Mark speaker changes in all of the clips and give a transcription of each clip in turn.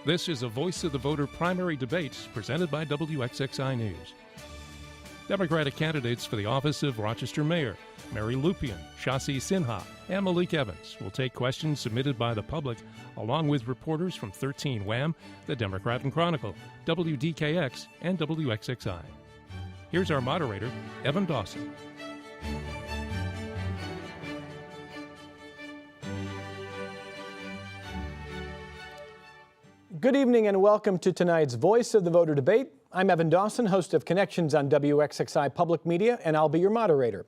Speaker 1: This is a Voice of the Voter primary debate presented by WXXI News. Democratic candidates for the office of Rochester Mayor, Mary Lupien, Shashi Sinha, and Malik Evans will take questions submitted by the public along with reporters from 13 WHAM, the Democrat Chronicle, WDKX, and WXXI. Here's our moderator, Evan Dawson.
Speaker 2: Good evening and welcome to tonight's Voice of the Voter debate. I'm Evan Dawson, host of Connections on WXXI Public Media, and I'll be your moderator.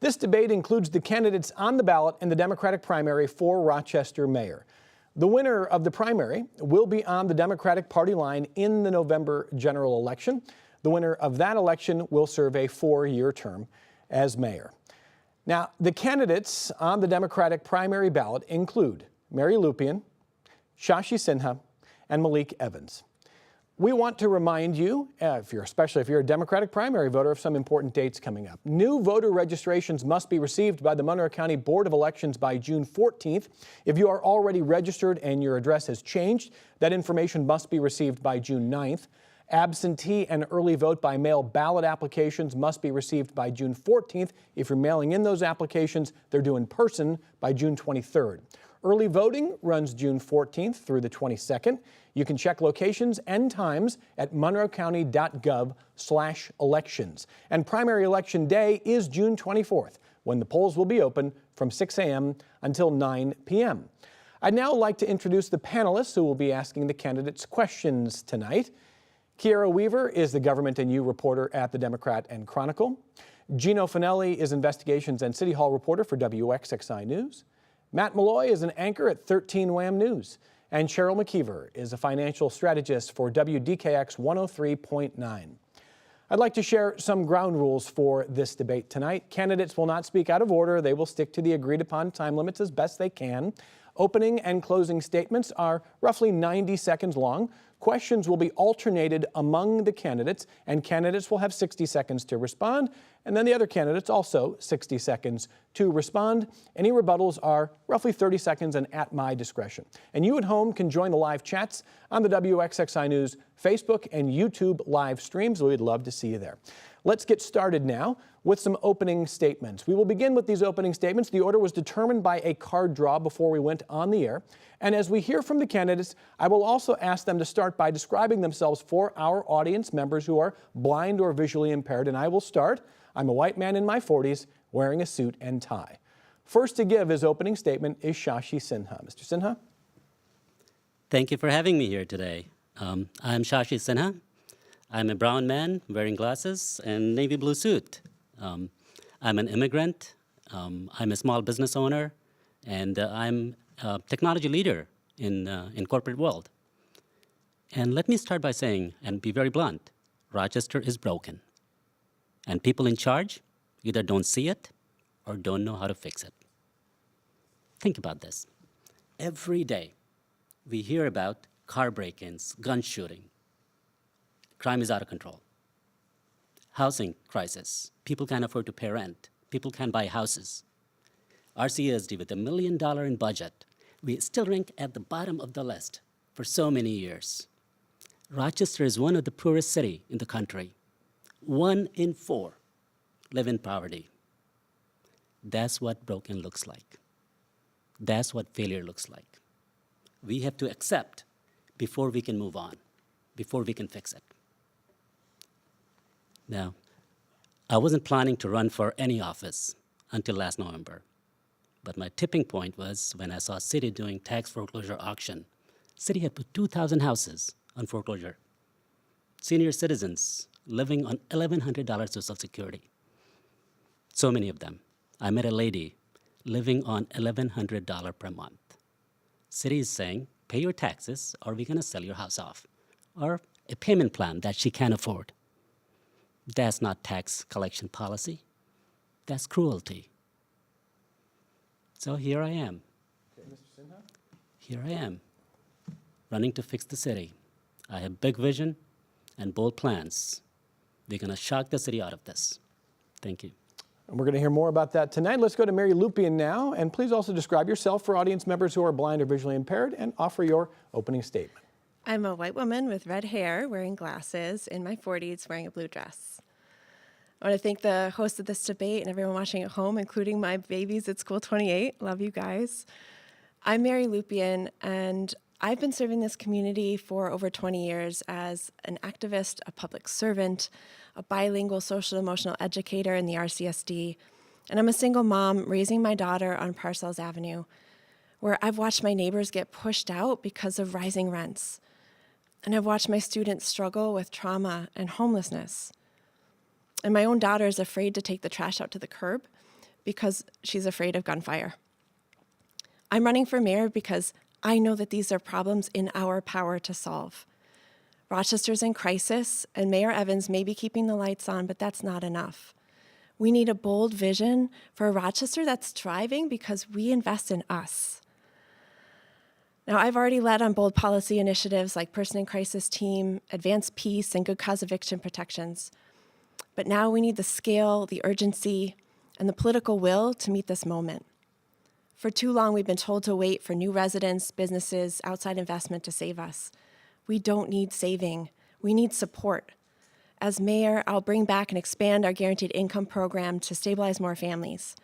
Speaker 2: This debate includes the candidates on the ballot in the Democratic primary for Rochester Mayor. The winner of the primary will be on the Democratic Party line in the November general election. The winner of that election will serve a 4-year term as mayor. Now, the candidates on the Democratic primary ballot include Mary Lupien, Shashi Sinha, and Malik Evans. We want to remind you, especially if you're a Democratic primary voter, of some important dates coming up. New voter registrations must be received by the Monroe County Board of Elections by June 14th. If you are already registered and your address has changed, that information must be received by June 9th. Absentee and early vote by mail ballot applications must be received by June 14th. If you're mailing in those applications, they're due in person by June 23rd. Early voting runs June 14th through the 22nd. You can check locations and times at monroecounty.gov/elections. And primary election day is June 24th, when the polls will be open from 6 a.m. until 9 p.m. I'd now like to introduce the panelists who will be asking the candidates questions tonight. Kiara Weaver is the Government and You reporter at the Democrat and Chronicle. Gino Finelli is Investigations and City Hall reporter for WXXI News. Matt Malloy is an anchor at 13 WHAM News. And Cheryl McKeever is a financial strategist for WDKX 103.9. I'd like to share some ground rules for this debate tonight. Candidates will not speak out of order. They will stick to the agreed upon time limits as best they can. Opening and closing statements are roughly 90 seconds long. Questions will be alternated among the candidates, and candidates will have 60 seconds to respond, and then the other candidates also 60 seconds to respond. Any rebuttals are roughly 30 seconds and at my discretion. And you at home can join the live chats on the WXXI News Facebook and YouTube live streams. We'd love to see you there. Let's get started now with some opening statements. We will begin with these opening statements. The order was determined by a card draw before we went on the air. And as we hear from the candidates, I will also ask them to start by describing themselves for our audience members who are blind or visually impaired. And I will start. I'm a white man in my 40s wearing a suit and tie. First to give his opening statement is Shashi Sinha. Mr. Sinha?
Speaker 3: Thank you for having me here today. I'm Shashi Sinha. I'm a brown man wearing glasses and navy blue suit. I'm an immigrant. I'm a small business owner, and I'm a technology leader in corporate world. And let me start by saying, and be very blunt, Rochester is broken. And people in charge either don't see it or don't know how to fix it. Think about this. Every day, we hear about car break-ins, gun shooting. Crime is out of control. Housing crisis. People can't afford to pay rent. People can't buy houses. RCSD, with $1 million in budget, we still rank at the bottom of the list for so many years. Rochester is one of the poorest cities in the country. 1 in 4 live in poverty. That's what broken looks like. That's what failure looks like. We have to accept before we can move on, before we can fix it. Now, I wasn't planning to run for any office until last November. But my tipping point was when I saw city doing tax foreclosure auction. City had put 2,000 houses on foreclosure. Senior citizens living on $1,100 Social Security. So many of them. I met a lady living on $1,100 per month. City is saying, pay your taxes or we're gonna sell your house off. Or a payment plan that she can't afford. That's not tax collection policy. That's cruelty. So here I am.
Speaker 2: Okay, Mr. Sinha?
Speaker 3: Here I am, running to fix the city. I have big vision and bold plans. We're going to shock the city out of this. Thank you.
Speaker 2: And we're going to hear more about that tonight. Let's go to Mary Lupien now. And please also describe yourself for audience members who are blind or visually impaired and offer your opening statement.
Speaker 4: I'm a white woman with red hair, wearing glasses, in my 40s, wearing a blue dress. I want to thank the host of this debate and everyone watching at home, including my babies at School 28. Love you guys. I'm Mary Lupien, and I've been serving this community for over 20 years as an activist, a public servant, a bilingual social emotional educator in the RCSD, and I'm a single mom raising my daughter on Parcells Avenue, where I've watched my neighbors get pushed out because of rising rents. And I've watched my students struggle with trauma and homelessness. And my own daughter is afraid to take the trash out to the curb because she's afraid of gunfire. I'm running for mayor because I know that these are problems in our power to solve. Rochester's in crisis, and Mayor Evans may be keeping the lights on, but that's not enough. We need a bold vision for a Rochester that's thriving because we invest in us. Now, I've already led on bold policy initiatives like Person in Crisis Team, Advanced Peace, and Good Cause Eviction Protections. But now we need the scale, the urgency, and the political will to meet this moment. For too long, we've been told to wait for new residents, businesses, outside investment to save us. We don't need saving. We need support. As mayor, I'll bring back and expand our guaranteed income program to stabilize more families.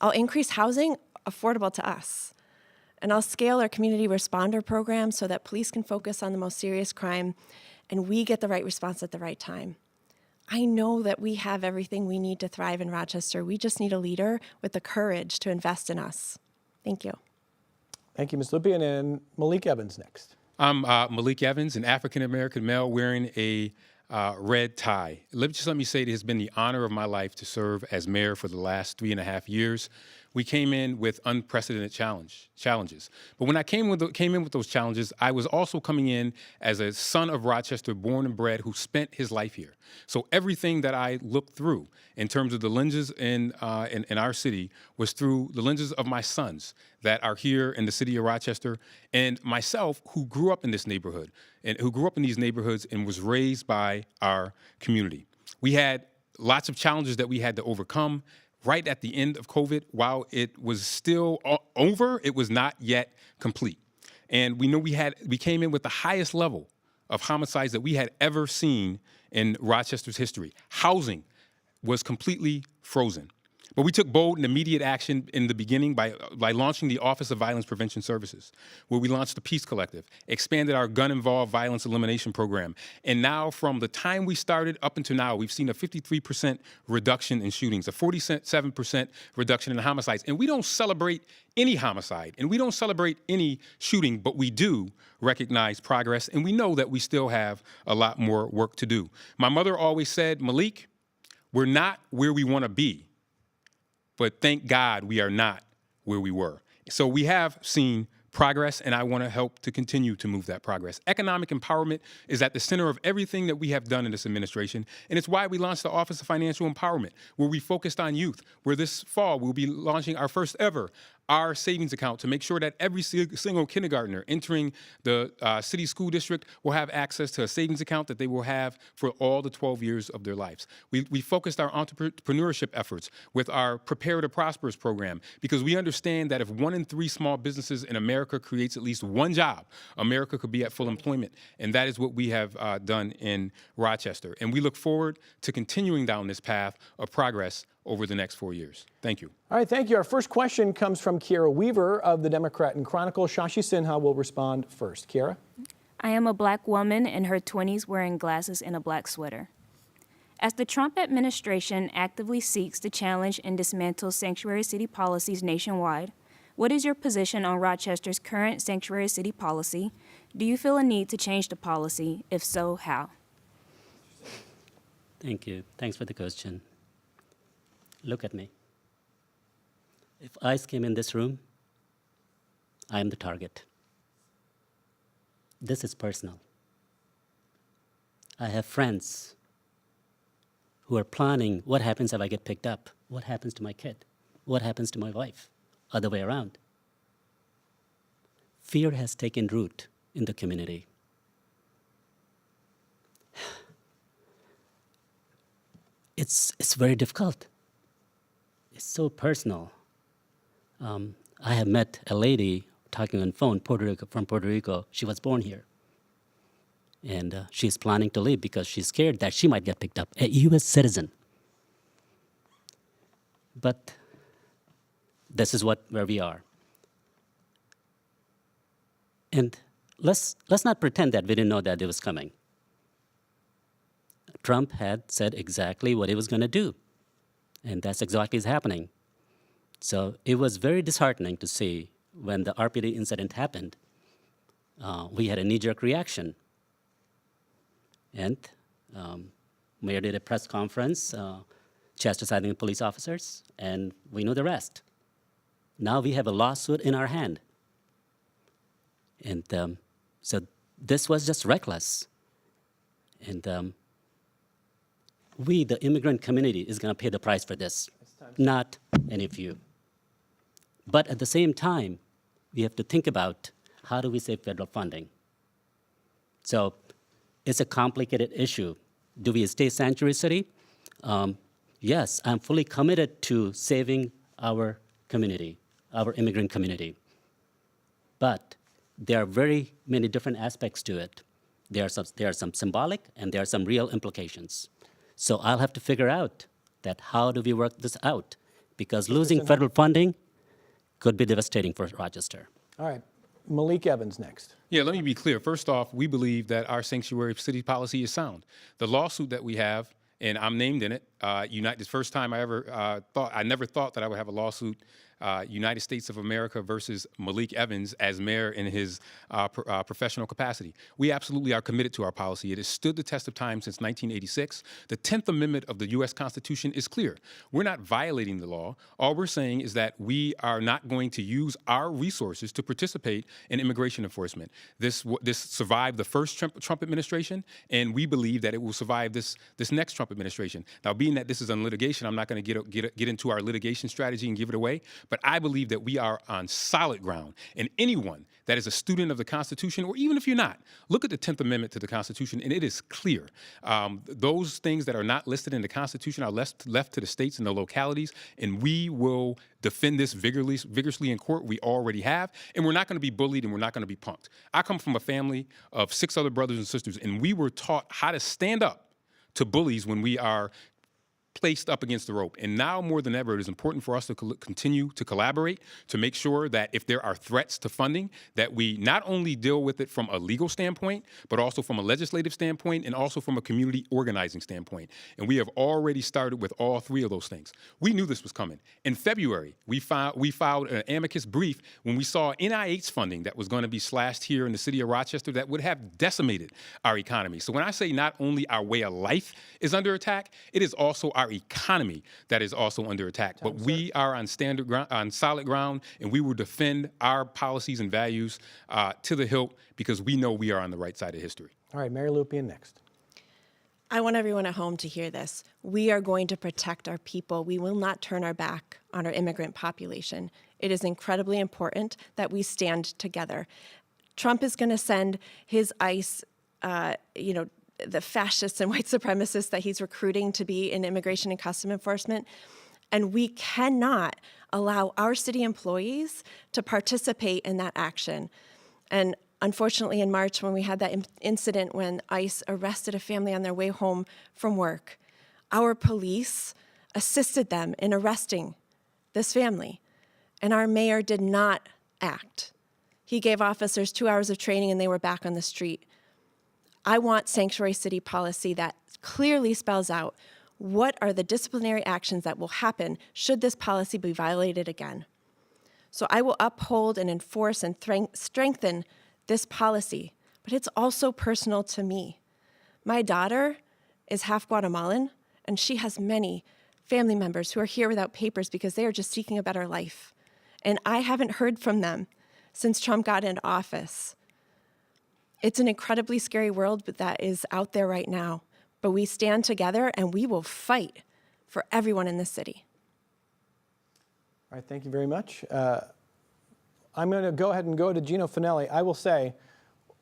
Speaker 4: I'll increase housing affordable to us. And I'll scale our community responder program so that police can focus on the most serious crime and we get the right response at the right time. I know that we have everything we need to thrive in Rochester. We just need a leader with the courage to invest in us. Thank you.
Speaker 2: Thank you, Ms. Lupien. And Malik Evans next.
Speaker 5: I'm Malik Evans, an African-American male wearing a red tie. Let me say it has been the honor of my life to serve as mayor for the last 3.5 years. We came in with unprecedented challenges. But when I came in with those challenges, I was also coming in as a son of Rochester, born and bred, who spent his life here. So everything that I looked through in terms of the lenses in our city was through the lenses of my sons that are here in the city of Rochester, and myself, who grew up in this neighborhood, and who grew up in these neighborhoods and was raised by our community. We had lots of challenges that we had to overcome. Right at the end of COVID, while it was still over, it was not yet complete. And we know we came in with the highest level of homicides that we had ever seen in Rochester's history. Housing was completely frozen. But we took bold and immediate action in the beginning by launching the Office of Violence Prevention Services, where we launched the Peace Collective, expanded our gun-involved violence elimination program. And now, from the time we started up until now, we've seen a 53% reduction in shootings, a 47% reduction in homicides. And we don't celebrate any homicide, and we don't celebrate any shooting, but we do recognize progress, and we know that we still have a lot more work to do. My mother always said, Malik, we're not where we want to be, but thank God we are not where we were. So we have seen progress, and I want to help to continue to move that progress. Economic empowerment is at the center of everything that we have done in this administration, and it's why we launched the Office of Financial Empowerment, where we focused on youth, where this fall we'll be launching our first ever our savings account to make sure that every single kindergartner entering the city school district will have access to a savings account that they will have for all the 12 years of their lives. We focused our entrepreneurship efforts with our Prepare to Prosper program, because we understand that if 1 in 3 small businesses in America creates at least one job, America could be at full employment. And that is what we have done in Rochester. And we look forward to continuing down this path of progress over the next 4 years. Thank you.
Speaker 2: All right, thank you. Our first question comes from Kiara Weaver of the Democrat Chronicle. Shashi Sinha will respond first. Kiara?
Speaker 6: I am a black woman in her 20s wearing glasses and a black sweater. As the Trump administration actively seeks to challenge and dismantle sanctuary city policies nationwide, what is your position on Rochester's current sanctuary city policy? Do you feel a need to change the policy? If so, how?
Speaker 3: Thank you. Thanks for the question. Look at me. If ICE came in this room, I am the target. This is personal. I have friends who are planning what happens if I get picked up, what happens to my kid, what happens to my wife, other way around. Fear has taken root in the community. It's very difficult. It's so personal. I have met a lady talking on phone, from Puerto Rico. She was born here. And she's planning to leave because she's scared that she might get picked up, a U.S. citizen. But this is where we are. And let's not pretend that we didn't know that it was coming. Trump had said exactly what he was going to do, and that's exactly what's happening. So it was very disheartening to see when the RPD incident happened. We had a knee-jerk reaction. And Mayor did a press conference chastising the police officers, and we know the rest. Now we have a lawsuit in our hand. And so this was just reckless. And we, the immigrant community, is going to pay the price for this, not any of you. But at the same time, we have to think about how do we save federal funding. So it's a complicated issue. Do we stay sanctuary city? Yes, I'm fully committed to saving our community, our immigrant community. But there are very many different aspects to it. There are some symbolic and there are some real implications. So I'll have to figure out that how do we work this out? Because losing federal funding could be devastating for Rochester.
Speaker 2: All right. Malik Evans next.
Speaker 5: Yeah, let me be clear. First off, we believe that our sanctuary city policy is sound. The lawsuit that we have, and I'm named in it, the first time I ever I never thought that I would have a lawsuit, United States of America versus Malik Evans as mayor in his professional capacity. We absolutely are committed to our policy. It has stood the test of time since 1986. The 10th Amendment of the U.S. Constitution is clear. We're not violating the law. All we're saying is that we are not going to use our resources to participate in immigration enforcement. This survived the first Trump administration, and we believe that it will survive this next Trump administration. Now, being that this is on litigation, I'm not going to get into our litigation strategy and give it away. But I believe that we are on solid ground. And anyone that is a student of the Constitution, or even if you're not, look at the 10th Amendment to the Constitution, and it is clear. Those things that are not listed in the Constitution are left to the states and the localities, and we will defend this vigorously in court. We already have, and we're not going to be bullied, and we're not going to be punked. I come from a family of 6 other brothers and sisters, and we were taught how to stand up to bullies when we are placed up against the rope. And now more than ever, it is important for us to continue to collaborate to make sure that if there are threats to funding, that we not only deal with it from a legal standpoint, but also from a legislative standpoint and also from a community organizing standpoint. And we have already started with all 3 of those things. We knew this was coming. In February, we filed an amicus brief when we saw NIH funding that was going to be slashed here in the city of Rochester that would have decimated our economy. So when I say not only our way of life is under attack, it is also our economy that is also under attack. But we are on solid ground, and we will defend our policies and values to the hilt because we know we are on the right side of history.
Speaker 2: All right, Mary Lupien next.
Speaker 4: I want everyone at home to hear this. We are going to protect our people. We will not turn our back on our immigrant population. It is incredibly important that we stand together. Trump is going to send his ICE, the fascists and white supremacists that he's recruiting to be in immigration and custom enforcement. And we cannot allow our city employees to participate in that action. And unfortunately, in March, when we had that incident when ICE arrested a family on their way home from work, our police assisted them in arresting this family. And our mayor did not act. He gave officers 2 hours of training and they were back on the street. I want sanctuary city policy that clearly spells out what are the disciplinary actions that will happen should this policy be violated again. So I will uphold and enforce and strengthen this policy, but it's also personal to me. My daughter is half Guatemalan, and she has many family members who are here without papers because they are just seeking a better life. And I haven't heard from them since Trump got into office. It's an incredibly scary world that is out there right now, but we stand together and we will fight for everyone in this city.
Speaker 2: All right, thank you very much. I'm going to go ahead and go to Gino Finelli. I will say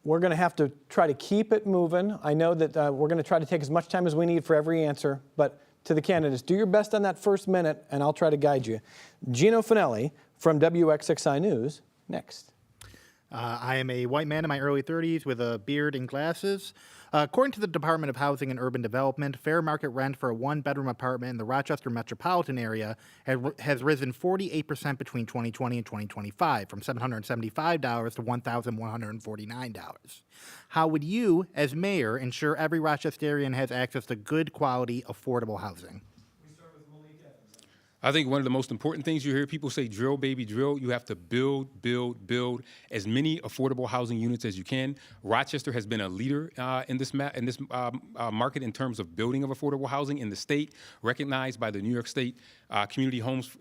Speaker 2: we're going to have to try to keep it moving. I know that we're going to try to take as much time as we need for every answer, but to the candidates, do your best on that first minute, and I'll try to guide you. Gino Finelli from WXXI News, next.
Speaker 7: I am a white man in my early 30s with a beard and glasses. According to the Department of Housing and Urban Development, fair market rent for a one-bedroom apartment in the Rochester metropolitan area has risen 48% between 2020 and 2025, from $775 to $1,149. How would you, as mayor, ensure every Rochesterian has access to good quality, affordable housing?
Speaker 5: I think one of the most important things you hear people say, drill, baby, drill. You have to build, build, build as many affordable housing units as you can. Rochester has been a leader in this market in terms of building of affordable housing in the state, recognized by the New York State Community Homes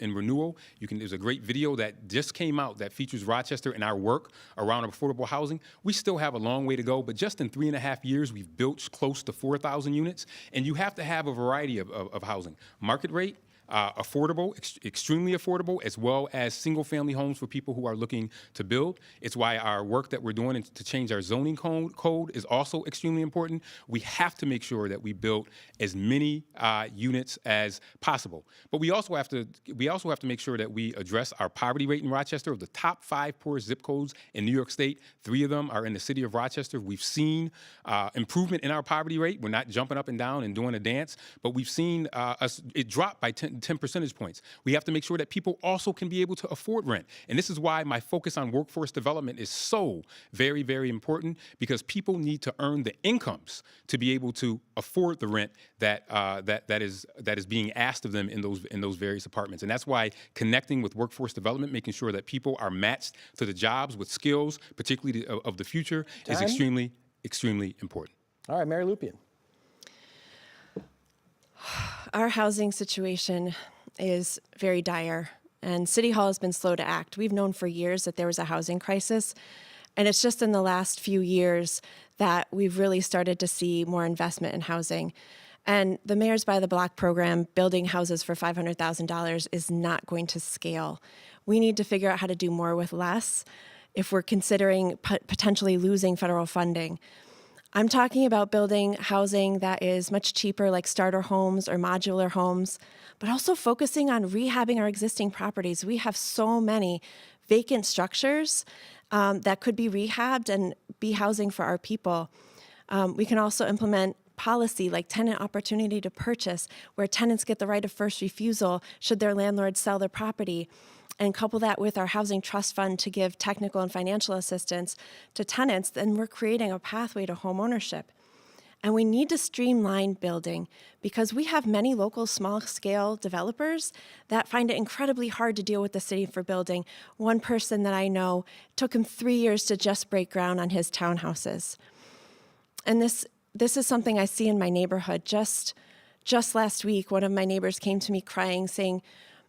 Speaker 5: and Renewal. There's a great video that just came out that features Rochester and our work around affordable housing. We still have a long way to go, but just in 3.5 years, we've built close to 4,000 units, and you have to have a variety of housing. Market rate, affordable, extremely affordable, as well as single-family homes for people who are looking to build. It's why our work that we're doing to change our zoning code is also extremely important. We have to make sure that we build as many units as possible. But we also have to make sure that we address our poverty rate in Rochester. Of the top 5 poorest zip codes in New York State, 3 of them are in the city of Rochester. We've seen improvement in our poverty rate. We're not jumping up and down and doing a dance, but we've seen it drop by 10 percentage points. We have to make sure that people also can be able to afford rent. And this is why my focus on workforce development is so very, very important, because people need to earn the incomes to be able to afford the rent that is being asked of them in those various apartments. And that's why connecting with workforce development, making sure that people are matched to the jobs with skills, particularly of the future, is extremely, extremely important.
Speaker 2: All right, Mary Lupien.
Speaker 4: Our housing situation is very dire, and City Hall has been slow to act. We've known for years that there was a housing crisis, and it's just in the last few years that we've really started to see more investment in housing. And the Mayor's By the Block program, building houses for $500,000, is not going to scale. We need to figure out how to do more with less if we're considering potentially losing federal funding. I'm talking about building housing that is much cheaper, like starter homes or modular homes, but also focusing on rehabbing our existing properties. We have so many vacant structures that could be rehabbed and be housing for our people. We can also implement policy like tenant opportunity to purchase, where tenants get the right of first refusal should their landlord sell their property, and couple that with our housing trust fund to give technical and financial assistance to tenants, then we're creating a pathway to home ownership. And we need to streamline building, because we have many local small-scale developers that find it incredibly hard to deal with the city for building. One person that I know, took him 3 years to just break ground on his townhouses. And this is something I see in my neighborhood. Just last week, one of my neighbors came to me crying, saying,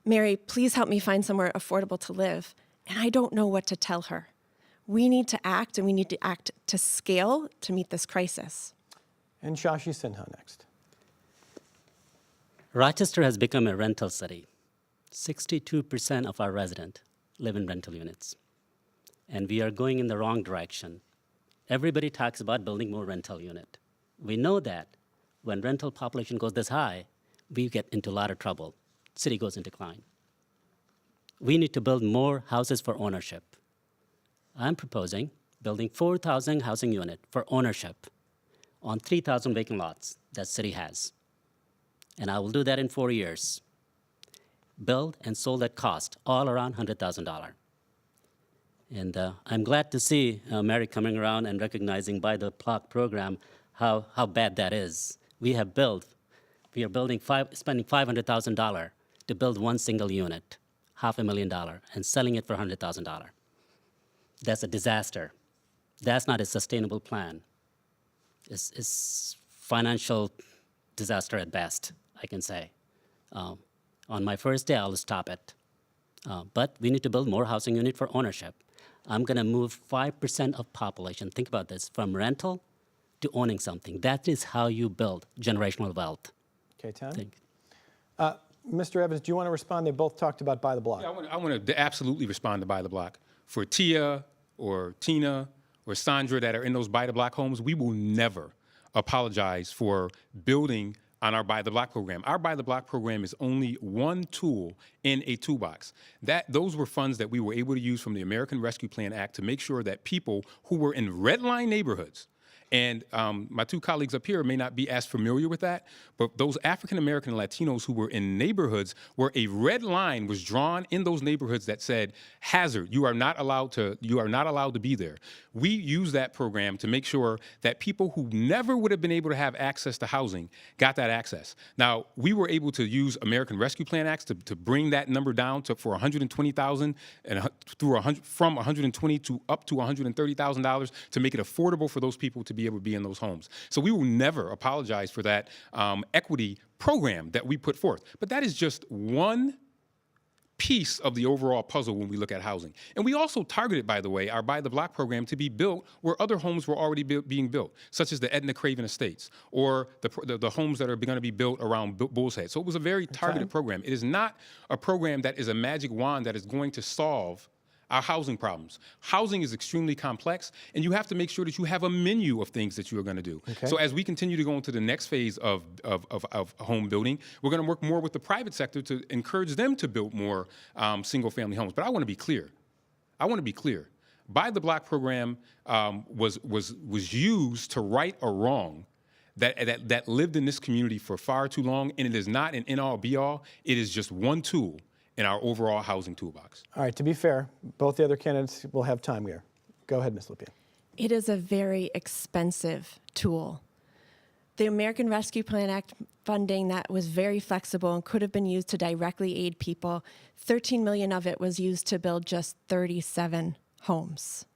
Speaker 4: "Mary, please help me find somewhere affordable to live." And I don't know what to tell her. We need to act, and we need to act to scale to meet this crisis.
Speaker 2: And Shashi Sinha next.
Speaker 3: Rochester has become a rental city. 62% of our residents live in rental units. And we are going in the wrong direction. Everybody talks about building more rental unit. We know that when rental population goes this high, we get into a lot of trouble. City goes in decline. We need to build more houses for ownership. I'm proposing building 4,000 housing units for ownership on 3,000 vacant lots that city has. And I will do that in 4 years. Build and sold at cost, all around $100,000. And I'm glad to see Mary coming around and recognizing by the block program how bad that is. We are spending $500,000 to build one single unit, $500,000, and selling it for $100,000. That's a disaster. That's not a sustainable plan. It's financial disaster at best, I can say. On my first day, I'll stop it. But we need to build more housing unit for ownership. I'm going to move 5% of population, think about this, from rental to owning something. That is how you build generational wealth.
Speaker 2: Okay, Tom? Mr. Evans, do you want to respond? They both talked about By the Block.
Speaker 5: Yeah, I want to absolutely respond to By the Block. For Tia or Tina or Sandra that are in those By the Block homes, we will never apologize for building on our Buy the Block program. Our Buy the Block program is only one tool in a toolbox. Those were funds that we were able to use from the American Rescue Plan Act to make sure that people who were in red line neighborhoods, and my two colleagues up here may not be as familiar with that, but those African American and Latinos who were in neighborhoods where a red line was drawn in those neighborhoods that said, hazard, you are not allowed to be there. We use that program to make sure that people who never would have been able to have access to housing got that access. Now, we were able to use American Rescue Plan Acts to bring that number down for $120,000 and from $120,000 to up to $130,000 to make it affordable for those people to be able to be in those homes. So we will never apologize for that equity program that we put forth. But that is just one piece of the overall puzzle when we look at housing. And we also targeted, by the way, our Buy the Block program to be built where other homes were already being built, such as the Edna Craven Estates or the homes that are going to be built around Bull's Head. So it was a very targeted program. It is not a program that is a magic wand that is going to solve our housing problems. Housing is extremely complex, and you have to make sure that you have a menu of things that you are going to do. So as we continue to go into the next phase of home building, we're going to work more with the private sector to encourage them to build more single-family homes. But I want to be clear. Buy the Block program was used to right a wrong that lived in this community for far too long, and it is not an end-all, be-all. It is just one tool in our overall housing toolbox.
Speaker 2: All right, to be fair, both the other candidates will have time here. Go ahead, Ms. Lupien.
Speaker 4: It is a very expensive tool. The American Rescue Plan Act funding that was very flexible and could have been used to directly aid people, $13 million of it was used to build just 37 homes.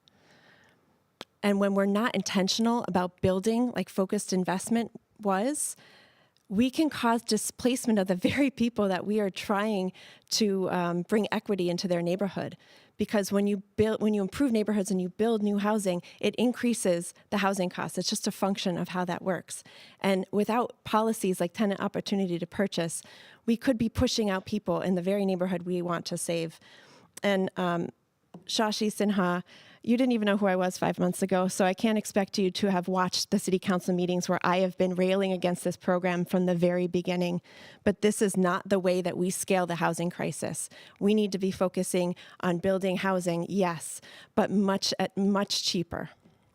Speaker 4: And when we're not intentional about building like focused investment was, we can cause displacement of the very people that we are trying to bring equity into their neighborhood. Because when you improve neighborhoods and you build new housing, it increases the housing costs. It's just a function of how that works. And without policies like tenant opportunity to purchase, we could be pushing out people in the very neighborhood we want to save. And Shashi Sinha, you didn't even know who I was 5 months ago, so I can't expect you to have watched the city council meetings where I have been railing against this program from the very beginning. But this is not the way that we scale the housing crisis. We need to be focusing on building housing, yes, but much cheaper.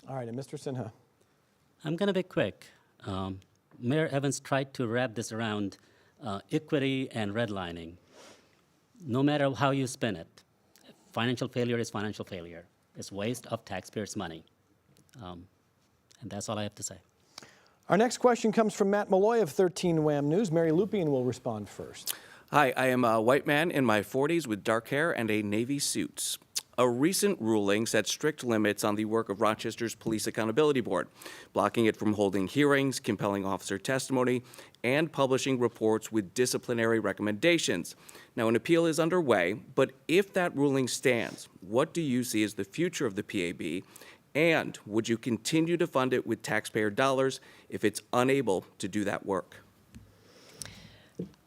Speaker 2: All right, and Mr. Sinha.
Speaker 3: I'm going to be quick. Mayor Evans tried to wrap this around equity and redlining. No matter how you spin it, financial failure is financial failure. It's waste of taxpayers' money. And that's all I have to say.
Speaker 2: Our next question comes from Matt Malloy of 13 WHAM News. Mary Lupien will respond first.
Speaker 8: Hi, I am a white man in my 40s with dark hair and a Navy suit. A recent ruling set strict limits on the work of Rochester's Police Accountability Board, blocking it from holding hearings, compelling officer testimony, and publishing reports with disciplinary recommendations. Now, an appeal is underway, but if that ruling stands, what do you see as the future of the PAB? And would you continue to fund it with taxpayer dollars if it's unable to do that work?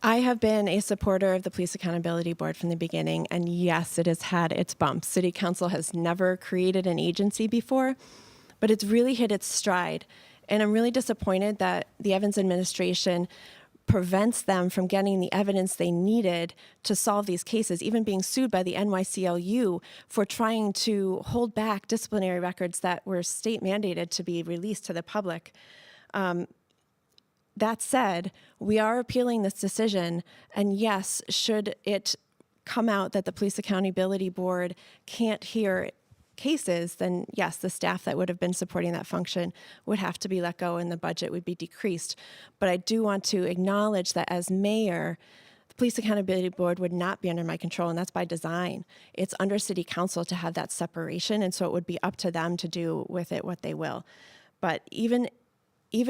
Speaker 4: I have been a supporter of the Police Accountability Board from the beginning, and yes, it has had its bumps. City Council has never created an agency before, but it's really hit its stride. And I'm really disappointed that the Evans administration prevents them from getting the evidence they needed to solve these cases, even being sued by the NYCLU for trying to hold back disciplinary records that were state mandated to be released to the public. That said, we are appealing this decision, and yes, should it come out that the Police Accountability Board can't hear cases, then yes, the staff that would have been supporting that function would have to be let go and the budget would be decreased. But I do want to acknowledge that as mayor, the Police Accountability Board would not be under my control, and that's by design. It's under City Council to have that separation, and so it would be up to them to do with it what they will. But even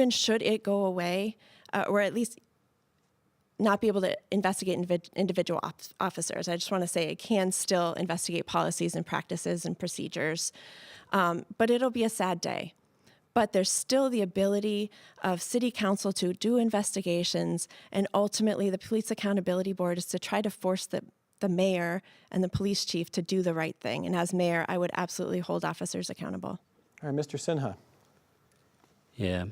Speaker 4: should it go away, or at least not be able to investigate individual officers, I just want to say it can still investigate policies and practices and procedures, but it'll be a sad day. But there's still the ability of City Council to do investigations, and ultimately the Police Accountability Board is to try to force the mayor and the police chief to do the right thing. And as mayor, I would absolutely hold officers accountable.
Speaker 2: All right, Mr. Sinha.
Speaker 3: Yeah.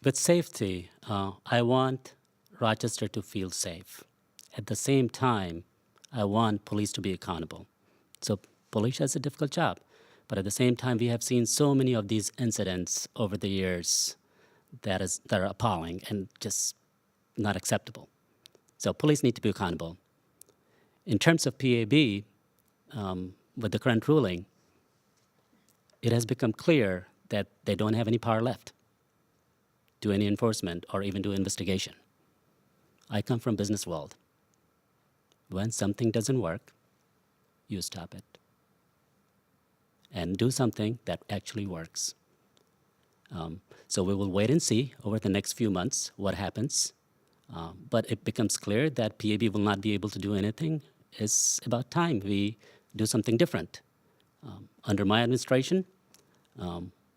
Speaker 3: With safety, I want Rochester to feel safe. At the same time, I want police to be accountable. So police has a difficult job. But at the same time, we have seen so many of these incidents over the years that are appalling and just not acceptable. So police need to be accountable. In terms of PAB, with the current ruling, it has become clear that they don't have any power left to any enforcement or even do investigation. I come from business world. When something doesn't work, you stop it and do something that actually works. So we will wait and see over the next few months what happens. But it becomes clear that PAB will not be able to do anything. It's about time we do something different. Under my administration,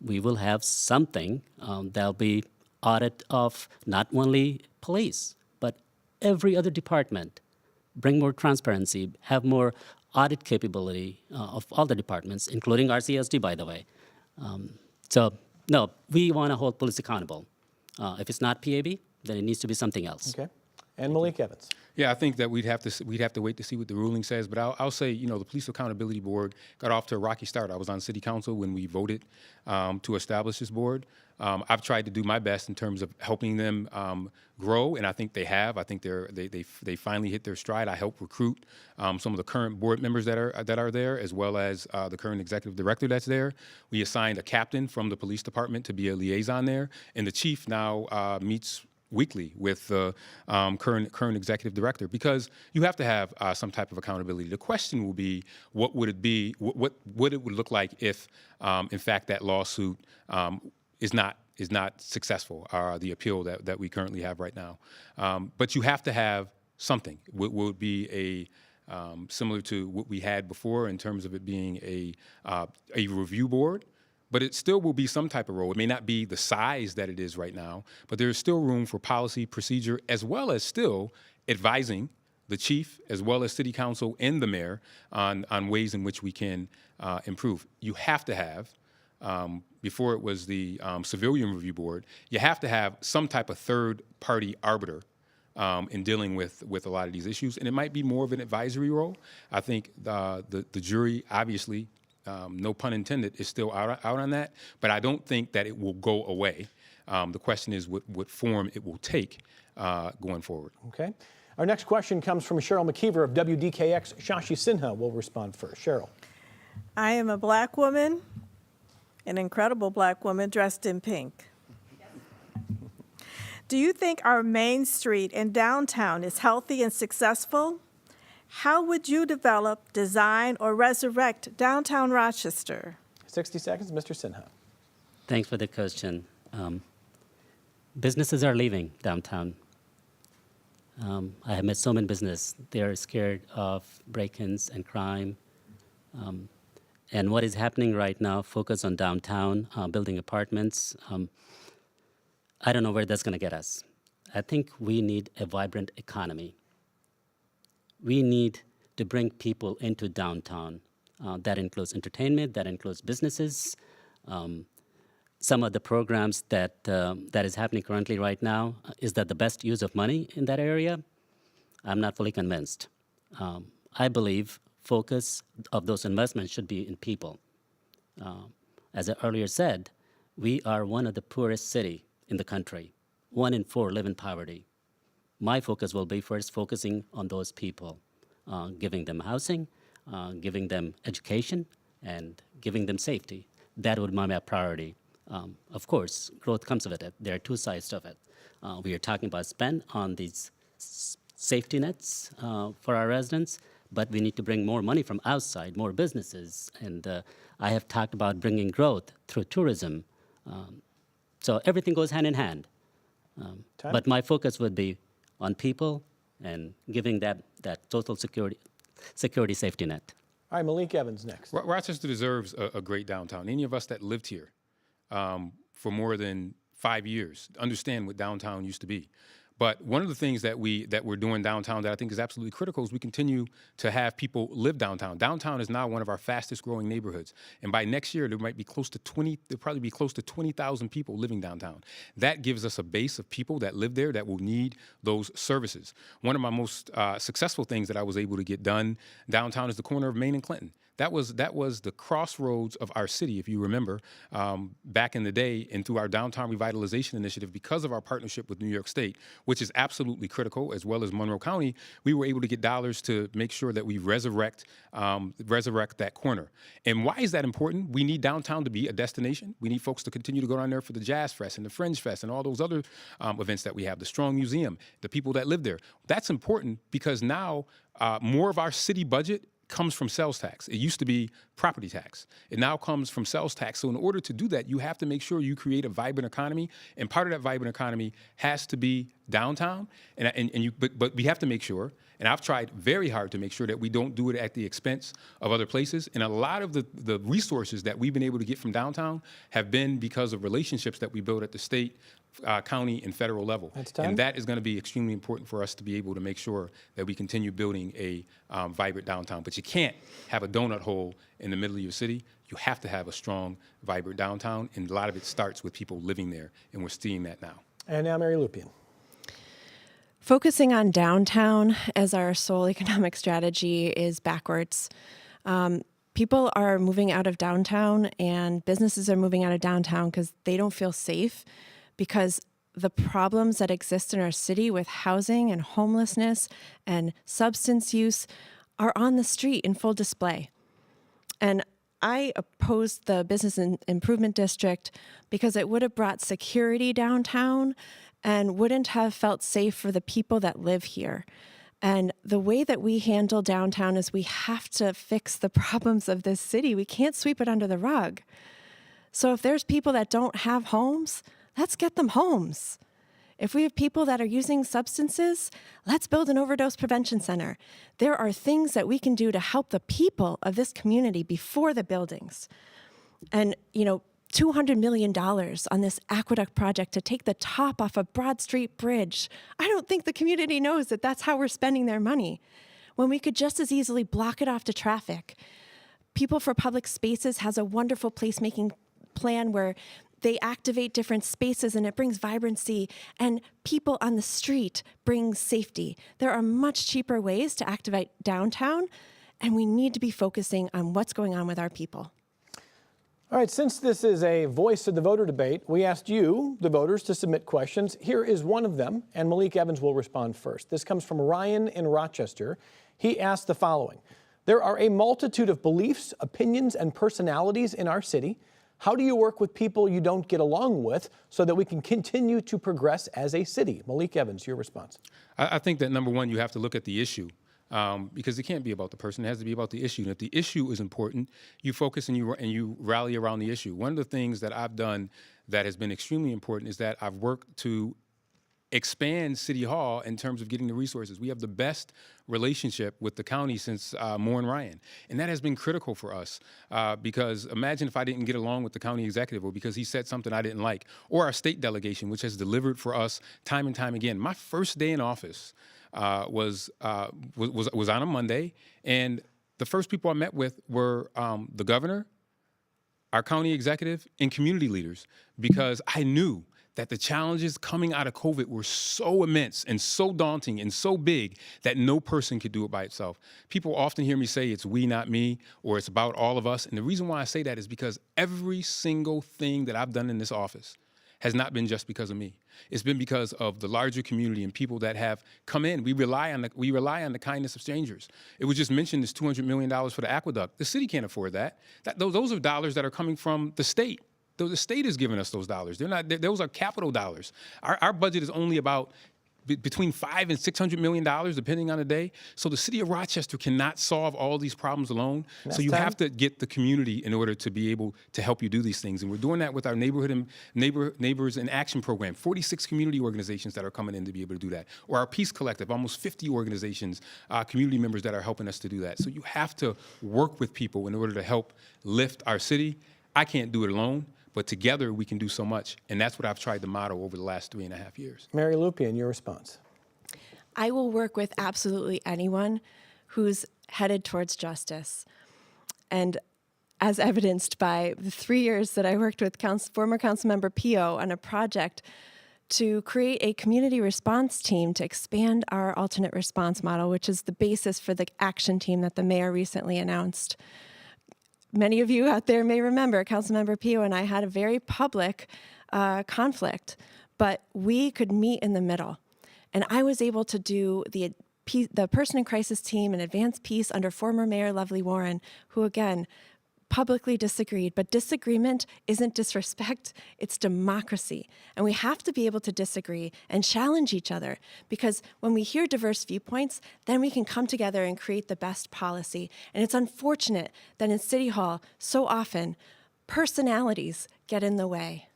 Speaker 3: we will have something that'll be audit of not only police, but every other department. Bring more transparency, have more audit capability of all the departments, including RCSD, by the way. No, we want to hold police accountable. If it's not PAB, then it needs to be something else.
Speaker 2: Okay. And Malik Evans.
Speaker 5: Yeah, I think that we'd have to wait to see what the ruling says. But I'll say, the Police Accountability Board got off to a rocky start. I was on City Council when we voted to establish this board. I've tried to do my best in terms of helping them grow, and I think they have. I think they finally hit their stride. I helped recruit some of the current board members that are there, as well as the current executive director that's there. We assigned a captain from the police department to be a liaison there, and the chief now meets weekly with the current executive director, because you have to have some type of accountability. The question will be, what would it be? What it would look like if, in fact, that lawsuit is not successful, the appeal that we currently have right now. But you have to have something. Would be a similar to what we had before in terms of it being a review board. But it still will be some type of role. It may not be the size that it is right now, but there's still room for policy, procedure, as well as still advising the chief, as well as city council and the mayor on ways in which we can improve. You have to have, before it was the civilian review board, you have to have some type of third-party arbiter in dealing with a lot of these issues. And it might be more of an advisory role. I think the jury, obviously, no pun intended, is still out on that, but I don't think that it will go away. The question is what form it will take going forward.
Speaker 2: Okay. Our next question comes from Cheryl McKeever of WDKX. Shashi Sinha will respond first. Cheryl.
Speaker 9: I am a black woman, an incredible black woman dressed in pink. Do you think our main street in downtown is healthy and successful? How would you develop, design, or resurrect downtown Rochester?
Speaker 2: 60 seconds, Mr. Sinha.
Speaker 3: Thanks for the question. Businesses are leaving downtown. I have met so many businesses. They are scared of break-ins and crime. And what is happening right now, focus on downtown, building apartments. I don't know where that's going to get us. I think we need a vibrant economy. We need to bring people into downtown. That includes entertainment, that includes businesses. Some of the programs that is happening currently right now, is that the best use of money in that area? I'm not fully convinced. I believe focus of those investments should be in people. As I earlier said, we are one of the poorest city in the country. 1 in 4 live in poverty. My focus will be first focusing on those people, giving them housing, giving them education, and giving them safety. That would be my priority. Of course, growth comes with it. There are two sides of it. We are talking about spend on these safety nets for our residents, but we need to bring more money from outside, more businesses. And I have talked about bringing growth through tourism. So everything goes hand in hand. But my focus would be on people and giving that total security safety net.
Speaker 2: All right, Malik Evans next.
Speaker 5: Rochester deserves a great downtown. Any of us that lived here for more than 5 years understand what downtown used to be. But one of the things that we're doing downtown that I think is absolutely critical is we continue to have people live downtown. Downtown is now one of our fastest growing neighborhoods. And by next year, there'll probably be close to 20,000 people living downtown. That gives us a base of people that live there that will need those services. One of my most successful things that I was able to get done downtown is the corner of Main and Clinton. That was the crossroads of our city, if you remember, back in the day, and through our downtown revitalization initiative, because of our partnership with New York State, which is absolutely critical, as well as Monroe County, we were able to get dollars to make sure that we resurrect that corner. And why is that important? We need downtown to be a destination. We need folks to continue to go down there for the Jazz Fest and the Fringe Fest and all those other events that we have, the Strong Museum, the people that live there. That's important because now more of our city budget comes from sales tax. It used to be property tax. It now comes from sales tax. So in order to do that, you have to make sure you create a vibrant economy, and part of that vibrant economy has to be downtown. But we have to make sure, and I've tried very hard to make sure that we don't do it at the expense of other places. And a lot of the resources that we've been able to get from downtown have been because of relationships that we built at the state, county, and federal level. And that is going to be extremely important for us to be able to make sure that we continue building a vibrant downtown. But you can't have a donut hole in the middle of your city. You have to have a strong, vibrant downtown, and a lot of it starts with people living there, and we're seeing that now.
Speaker 2: And now Mary Lupien.
Speaker 4: Focusing on downtown as our sole economic strategy is backwards. People are moving out of downtown, and businesses are moving out of downtown because they don't feel safe, because the problems that exist in our city with housing and homelessness and substance use are on the street in full display. And I opposed the Business Improvement District because it would have brought security downtown and wouldn't have felt safe for the people that live here. And the way that we handle downtown is we have to fix the problems of this city. We can't sweep it under the rug. So if there's people that don't have homes, let's get them homes. If we have people that are using substances, let's build an overdose prevention center. There are things that we can do to help the people of this community before the buildings. And, $200 million on this aqueduct project to take the top off of Broad Street Bridge. I don't think the community knows that that's how we're spending their money, when we could just as easily block it off to traffic. People for Public Spaces has a wonderful placemaking plan where they activate different spaces and it brings vibrancy, and people on the street bring safety. There are much cheaper ways to activate downtown, and we need to be focusing on what's going on with our people.
Speaker 2: All right, since this is a Voice of the Voter debate, we asked you, the voters, to submit questions. Here is one of them, and Malik Evans will respond first. This comes from Ryan in Rochester. He asked the following: there are a multitude of beliefs, opinions, and personalities in our city. How do you work with people you don't get along with so that we can continue to progress as a city? Malik Evans, your response.
Speaker 5: I think that, number one, you have to look at the issue. Because it can't be about the person. It has to be about the issue. And if the issue is important, you focus and you rally around the issue. One of the things that I've done that has been extremely important is that I've worked to expand City Hall in terms of getting the resources. We have the best relationship with the county since Moore and Ryan. And that has been critical for us because imagine if I didn't get along with the county executive or because he said something I didn't like, or our state delegation, which has delivered for us time and time again. My first day in office was on a Monday, and the first people I met with were the governor, our county executive, and community leaders, because I knew that the challenges coming out of COVID were so immense and so daunting and so big that no person could do it by itself. People often hear me say it's we, not me, or it's about all of us. And the reason why I say that is because every single thing that I've done in this office has not been just because of me. It's been because of the larger community and people that have come in. We rely on the kindness of strangers. It was just mentioned this $200 million for the aqueduct. The city can't afford that. Those are dollars that are coming from the state. The state is giving us those dollars. Those are capital dollars. Our budget is only about between $500 and $600 million, depending on the day. So the city of Rochester cannot solve all these problems alone. So you have to get the community in order to be able to help you do these things. And we're doing that with our neighborhood and neighbors in action program. 46 community organizations that are coming in to be able to do that. Or our Peace Collective, almost 50 organizations, community members that are helping us to do that. So you have to work with people in order to help lift our city. I can't do it alone. but together we can do so much. And that's what I've tried to model over the last 3.5 years.
Speaker 2: Mary Lupien, your response.
Speaker 4: I will work with absolutely anyone who's headed towards justice. And as evidenced by the 3 years that I worked with former Councilmember Pio on a project to create a community response team to expand our alternate response model, which is the basis for the action team that the mayor recently announced. Many of you out there may remember Councilmember Pio and I had a very public conflict, but we could meet in the middle. And I was able to do the person in crisis team and advanced peace under former Mayor Lovely Warren, who again, publicly disagreed, but disagreement isn't disrespect, it's democracy. And we have to be able to disagree and challenge each other, because when we hear diverse viewpoints, then we can come together and create the best policy. And it's unfortunate that in City Hall, so often, personalities get in the way.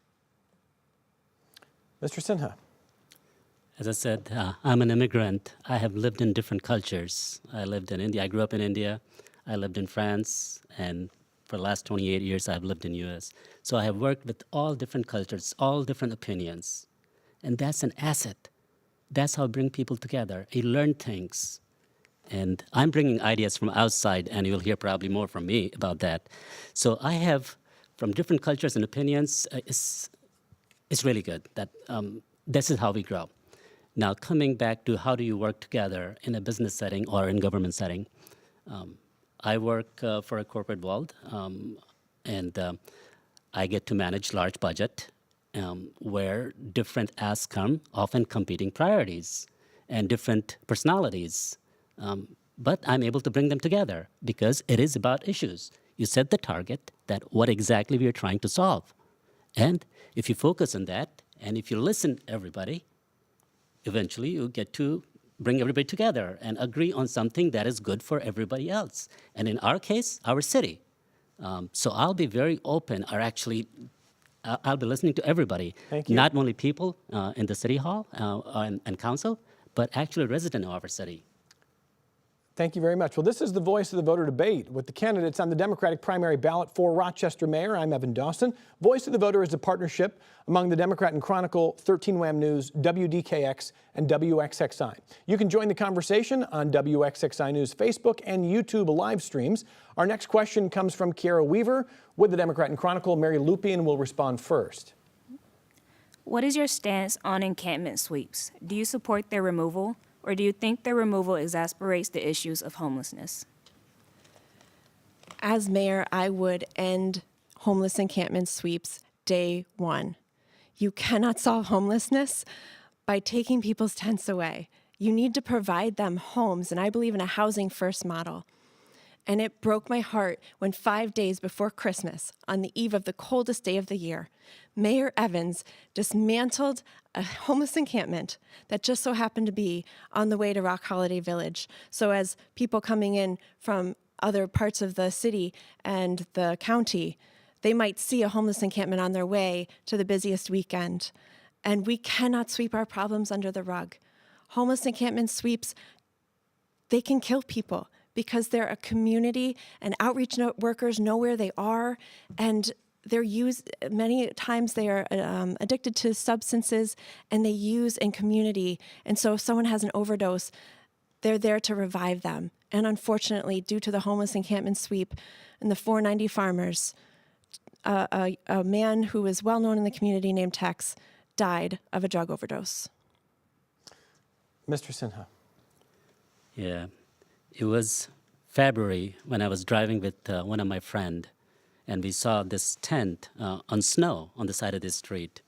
Speaker 2: Mr. Sinha.
Speaker 3: As I said, I'm an immigrant. I have lived in different cultures. I lived in India. I grew up in India. I lived in France, and for the last 28 years, I've lived in U.S. So I have worked with all different cultures, all different opinions. And that's an asset. That's how I bring people together. You learn things. And I'm bringing ideas from outside, and you'll hear probably more from me about that. So I have, from different cultures and opinions, it's really good. That this is how we grow. Now, coming back to how do you work together in a business setting or in government setting, I work for a corporate world, and I get to manage large budget where different asks come, often competing priorities and different personalities. But I'm able to bring them together because it is about issues. You set the target that what exactly we are trying to solve. And if you focus on that, and if you listen to everybody, eventually you get to bring everybody together and agree on something that is good for everybody else. And in our case, our city. So I'll be very open, or actually, I'll be listening to everybody.
Speaker 2: Thank you.
Speaker 3: Not only people in the city hall and council, but actually residents of our city.
Speaker 2: Thank you very much. Well, this is the Voice of the Voter debate with the candidates on the Democratic primary ballot for Rochester Mayor. I'm Evan Dawson. Voice of the Voter is a partnership among the Democrat Chronicle, 13 WHAM News, WDKX, and WXXI. You can join the conversation on WXXI News Facebook and YouTube live streams. Our next question comes from Kiara Weaver with the Democrat Chronicle. Mary Lupien will respond first.
Speaker 6: What is your stance on encampment sweeps? Do you support their removal? Or do you think their removal exasperates the issues of homelessness?
Speaker 4: As mayor, I would end homeless encampment sweeps day one. You cannot solve homelessness by taking people's tents away. You need to provide them homes, and I believe in a housing first model. And it broke my heart when 5 days before Christmas, on the eve of the coldest day of the year, Mayor Evans dismantled a homeless encampment that just so happened to be on the way to Rock Holiday Village. So as people coming in from other parts of the city and the county, they might see a homeless encampment on their way to the busiest weekend. And we cannot sweep our problems under the rug. Homeless encampment sweeps, they can kill people, because they're a community and outreach workers know where they are, and they're many times they are addicted to substances, and they use in community. And so if someone has an overdose, they're there to revive them. And unfortunately, due to the homeless encampment sweep and the 490 farmers, a man who is well known in the community named Tex died of a drug overdose.
Speaker 2: Mr. Sinha.
Speaker 3: Yeah. It was February when I was driving with one of my friends, and we saw this tent on snow on the side of the street.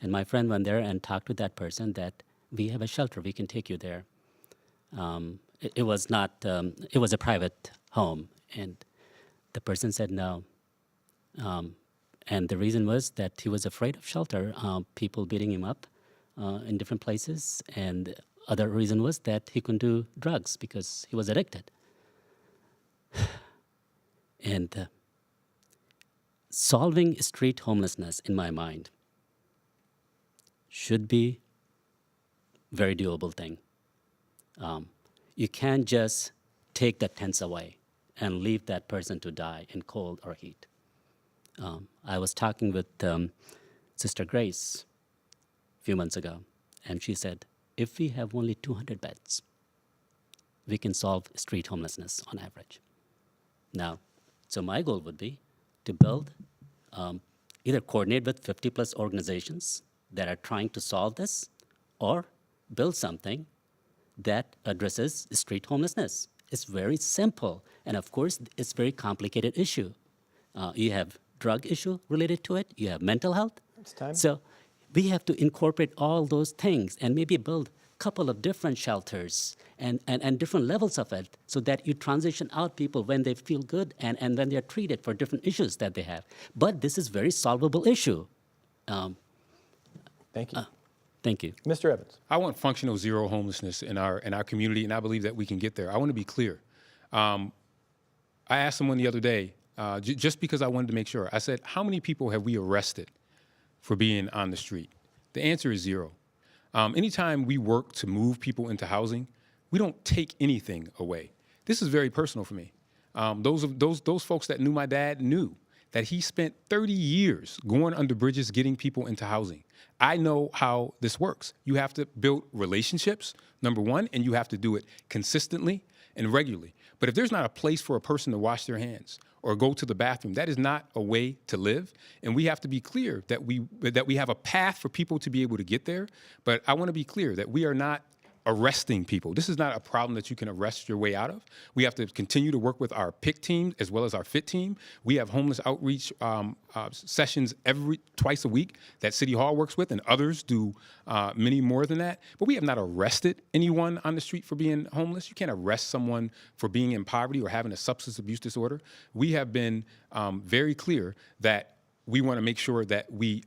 Speaker 3: And my friend went there and talked with that person that we have a shelter, we can take you there. It was not, it was a private home, and the person said no. And the reason was that he was afraid of shelter, people beating him up in different places, and other reason was that he couldn't do drugs because he was addicted. And solving street homelessness, in my mind, should be a very doable thing. You can't just take the tents away and leave that person to die in cold or heat. I was talking with Sister Grace a few months ago, and she said, if we have only 200 beds, we can solve street homelessness on average. Now, so my goal would be to build, either coordinate with 50 plus organizations that are trying to solve this, or build something that addresses street homelessness. It's very simple, and of course, it's a very complicated issue. You have drug issue related to it, you have mental health.
Speaker 2: It's time.
Speaker 3: So we have to incorporate all those things and maybe build a couple of different shelters and different levels of it so that you transition out people when they feel good and when they're treated for different issues that they have. But this is very solvable issue.
Speaker 2: Thank you.
Speaker 3: Thank you.
Speaker 2: Mr. Evans.
Speaker 5: I want functional zero homelessness in our community, and I believe that we can get there. I want to be clear. I asked someone the other day, just because I wanted to make sure, I said, how many people have we arrested for being on the street? The answer is zero. Anytime we work to move people into housing, we don't take anything away. This is very personal for me. Those folks that knew my dad knew that he spent 30 years going under bridges, getting people into housing. I know how this works. You have to build relationships, number one, and you have to do it consistently and regularly. But if there's not a place for a person to wash their hands or go to the bathroom, that is not a way to live. And we have to be clear that we have a path for people to be able to get there. But I want to be clear that we are not arresting people. This is not a problem that you can arrest your way out of. We have to continue to work with our PIC team as well as our FIT team. We have homeless outreach sessions twice a week that City Hall works with, and others do many more than that. But we have not arrested anyone on the street for being homeless. You can't arrest someone for being in poverty or having a substance abuse disorder. We have been very clear that we want to make sure that we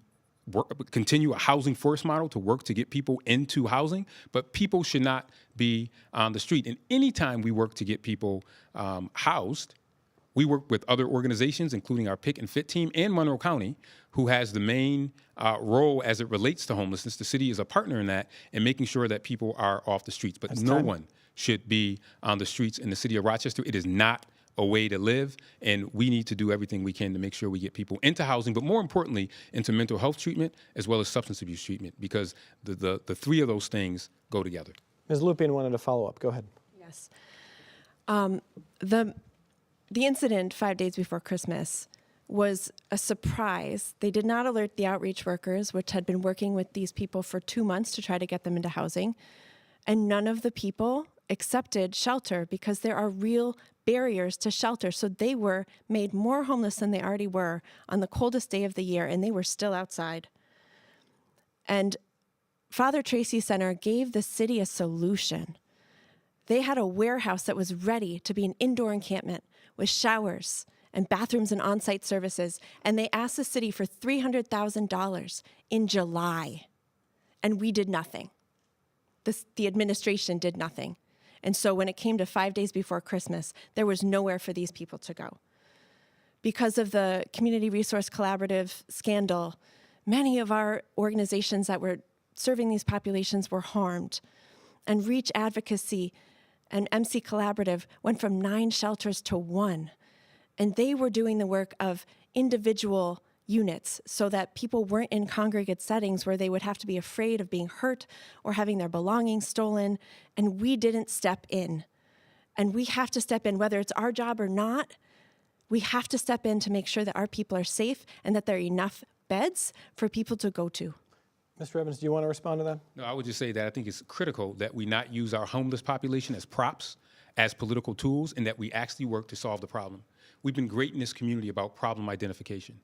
Speaker 5: continue a housing first model to work to get people into housing, but people should not be on the street. And anytime we work to get people housed, we work with other organizations, including our PIC and FIT team and Monroe County, who has the main role as it relates to homelessness. The city is a partner in that and making sure that people are off the streets. But no one should be on the streets in the city of Rochester. It is not a way to live, and we need to do everything we can to make sure we get people into housing, but more importantly, into mental health treatment as well as substance abuse treatment, because the three of those things go together.
Speaker 2: Ms. Lupien wanted to follow up. Go ahead.
Speaker 4: Yes. The incident 5 days before Christmas was a surprise. They did not alert the outreach workers, which had been working with these people for 2 months to try to get them into housing, and none of the people accepted shelter because there are real barriers to shelter. So they were made more homeless than they already were on the coldest day of the year, and they were still outside. And Father Tracy Center gave the city a solution. They had a warehouse that was ready to be an indoor encampment with showers and bathrooms and on-site services, and they asked the city for $300,000 in July, and we did nothing. The administration did nothing. And so when it came to 5 days before Christmas, there was nowhere for these people to go. Because of the Community Resource Collaborative scandal, many of our organizations that were serving these populations were harmed. And Reach Advocacy and MC Collaborative went from 9 shelters to 1. And they were doing the work of individual units so that people weren't in congregate settings where they would have to be afraid of being hurt or having their belongings stolen. And we didn't step in. And we have to step in, whether it's our job or not. We have to step in to make sure that our people are safe and that there are enough beds for people to go to.
Speaker 2: Mr. Evans, do you want to respond to that?
Speaker 5: No, I would just say that I think it's critical that we not use our homeless population as props, as political tools, and that we actually work to solve the problem. We've been great in this community about problem identification.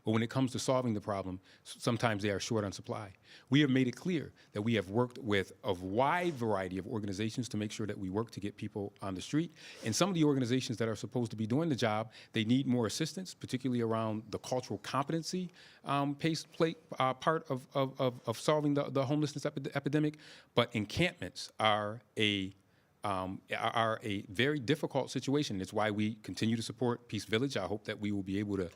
Speaker 5: But when it comes to solving the problem, sometimes they are short on supply. We have made it clear that we have worked with a wide variety of organizations to make sure that we work to get people on the street. And some of the organizations that are supposed to be doing the job, they need more assistance, particularly around the cultural competency part of solving the homelessness epidemic. But encampments are a very difficult situation. It's why we continue to support Peace Village. I hope that we will be able to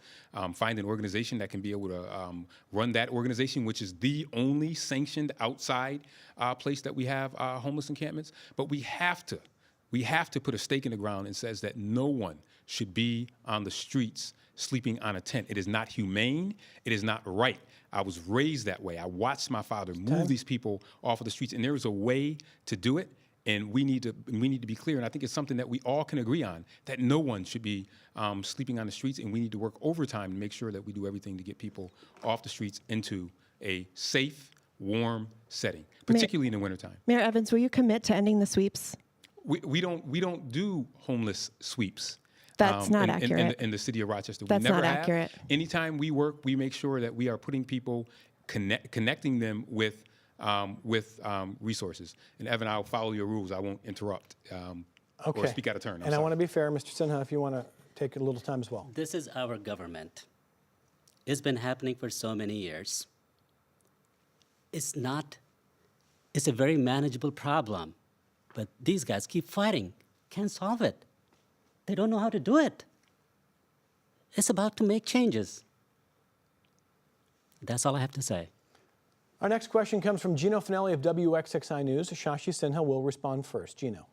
Speaker 5: find an organization that can be able to run that organization, which is the only sanctioned outside place that we have homeless encampments. But we have to We have to put a stake in the ground and says that no one should be on the streets sleeping on a tent. It is not humane. It is not right. I was raised that way. I watched my father move these people off of the streets, and there is a way to do it. And we need to be clear, and I think it's something that we all can agree on, that no one should be sleeping on the streets, and we need to work overtime to make sure that we do everything to get people off the streets into a safe, warm setting, particularly in the wintertime.
Speaker 4: Mayor Evans, will you commit to ending the sweeps?
Speaker 5: We don't do homeless sweeps.
Speaker 4: That's not accurate.
Speaker 5: In the city of Rochester.
Speaker 4: That's
Speaker 5: we never
Speaker 4: not
Speaker 5: have.
Speaker 4: accurate.
Speaker 5: Anytime we work, we make sure that we are putting people, connecting them with resources. And Evan, I'll follow your rules. I won't interrupt or speak out of turn.
Speaker 2: I want to be fair, Mr. Sinha, if you want to take a little time as well.
Speaker 3: This is our government. It's been happening for so many years. It's a very manageable problem, but these guys keep fighting, can't solve it. They don't know how to do it. It's about to make changes. That's all I have to say.
Speaker 2: Our next question comes from Gino Finelli of WXXI News. Shashi Sinha will respond first. Gino.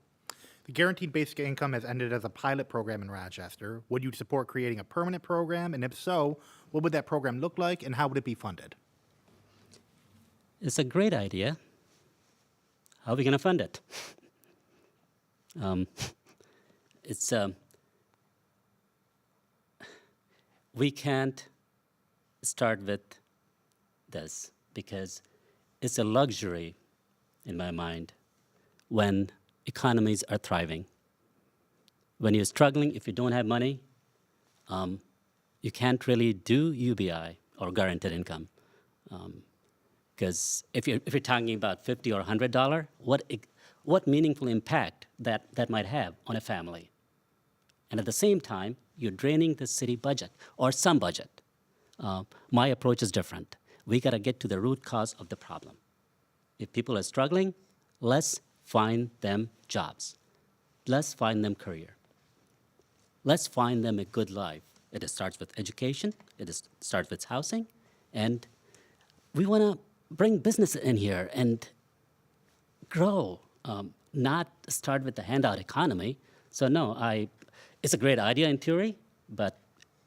Speaker 7: The Guaranteed Basic Income has ended as a pilot program in Rochester. Would you support creating a permanent program? And if so, what would that program look like and how would it be funded?
Speaker 3: It's a great idea. How are we going to fund it? We can't start with this because it's a luxury, in my mind, when economies are thriving. When you're struggling, if you don't have money, you can't really do UBI or guaranteed income. Because if you're talking about $50 or $100, what meaningful impact that might have on a family? And at the same time, you're draining the city budget or some budget. My approach is different. We got to get to the root cause of the problem. If people are struggling, let's find them jobs. Let's find them career. Let's find them a good life. It starts with education. It starts with housing. And we want to bring business in here and grow, not start with the handout economy. So no, it's a great idea in theory, but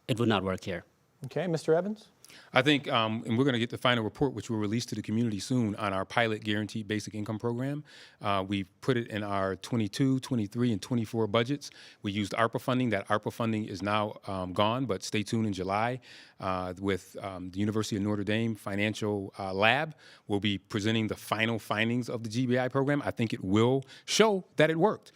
Speaker 3: it would not work here.
Speaker 2: Okay, Mr. Evans?
Speaker 5: I think, and we're going to get the final report, which will release to the community soon, on our pilot Guaranteed Basic Income program. We've put it in our 22, 23, and 24 budgets. We used ARPA funding. That ARPA funding is now gone, but stay tuned in July with the University of Notre Dame Financial Lab. We'll be presenting the final findings of the GBI program. I think it will show that it worked.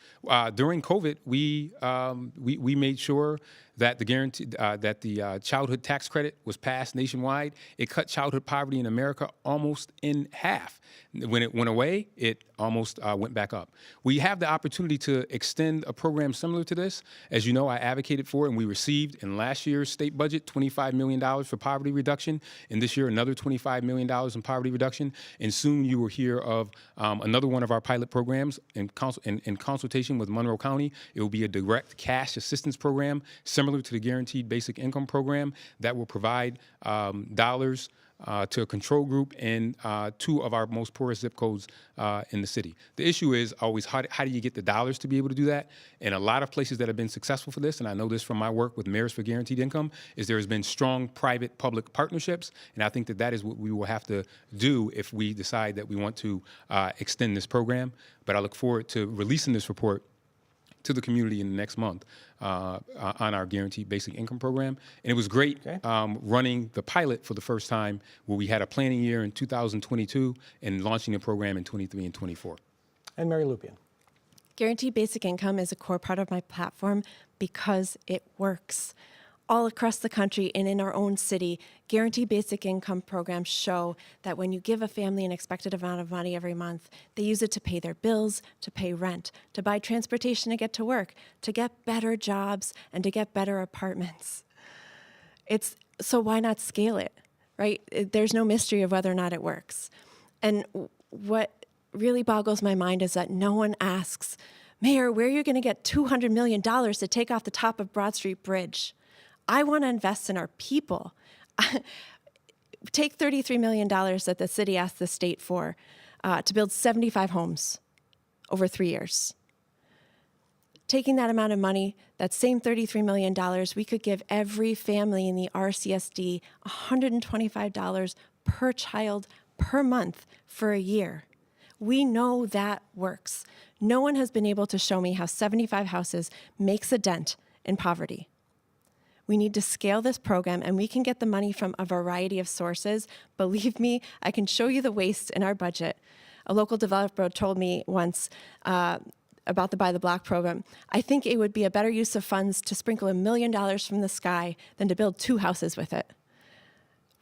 Speaker 5: During COVID, we made sure that the childhood tax credit was passed nationwide. It cut childhood poverty in America almost in half. When it went away, it almost went back up. We have the opportunity to extend a program similar to this. As you know, I advocated for it, and we received in last year's state budget $25 million for poverty reduction, and this year another $25 million in poverty reduction. And soon you will hear of another one of our pilot programs in consultation with Monroe County. It will be a direct cash assistance program similar to the Guaranteed Basic Income program that will provide dollars to a control group in two of our most poorest zip codes in the city. The issue is always how do you get the dollars to be able to do that? And a lot of places that have been successful for this, and I know this from my work with Mayors for Guaranteed Income, is there has been strong private-public partnerships, and I think that is what we will have to do if we decide that we want to extend this program. But I look forward to releasing this report to the community in the next month on our Guaranteed Basic Income program. And it was great running the pilot for the first time, where we had a planning year in 2022 and launching the program in 23 and 24.
Speaker 2: And Mary Lupien.
Speaker 4: Guaranteed Basic Income is a core part of my platform because it works. All across the country and in our own city, Guaranteed Basic Income programs show that when you give a family an expected amount of money every month, they use it to pay their bills, to pay rent, to buy transportation to get to work, to get better jobs, and to get better apartments. So why not scale it, right? There's no mystery of whether or not it works. And what really boggles my mind is that no one asks, Mayor, where are you going to get $200 million to take off the top of Broad Street Bridge? I want to invest in our people. Take $33 million that the city asked the state for to build 75 homes over 3 years. taking that amount of money, that same $33 million, we could give every family in the RCSD $125 per child per month for a year. We know that works. No one has been able to show me how 75 houses makes a dent in poverty. We need to scale this program, and we can get the money from a variety of sources. Believe me, I can show you the waste in our budget. A local developer told me once about the Buy the Block program, I think it would be a better use of funds to sprinkle $1 million from the sky than to build 2 houses with it.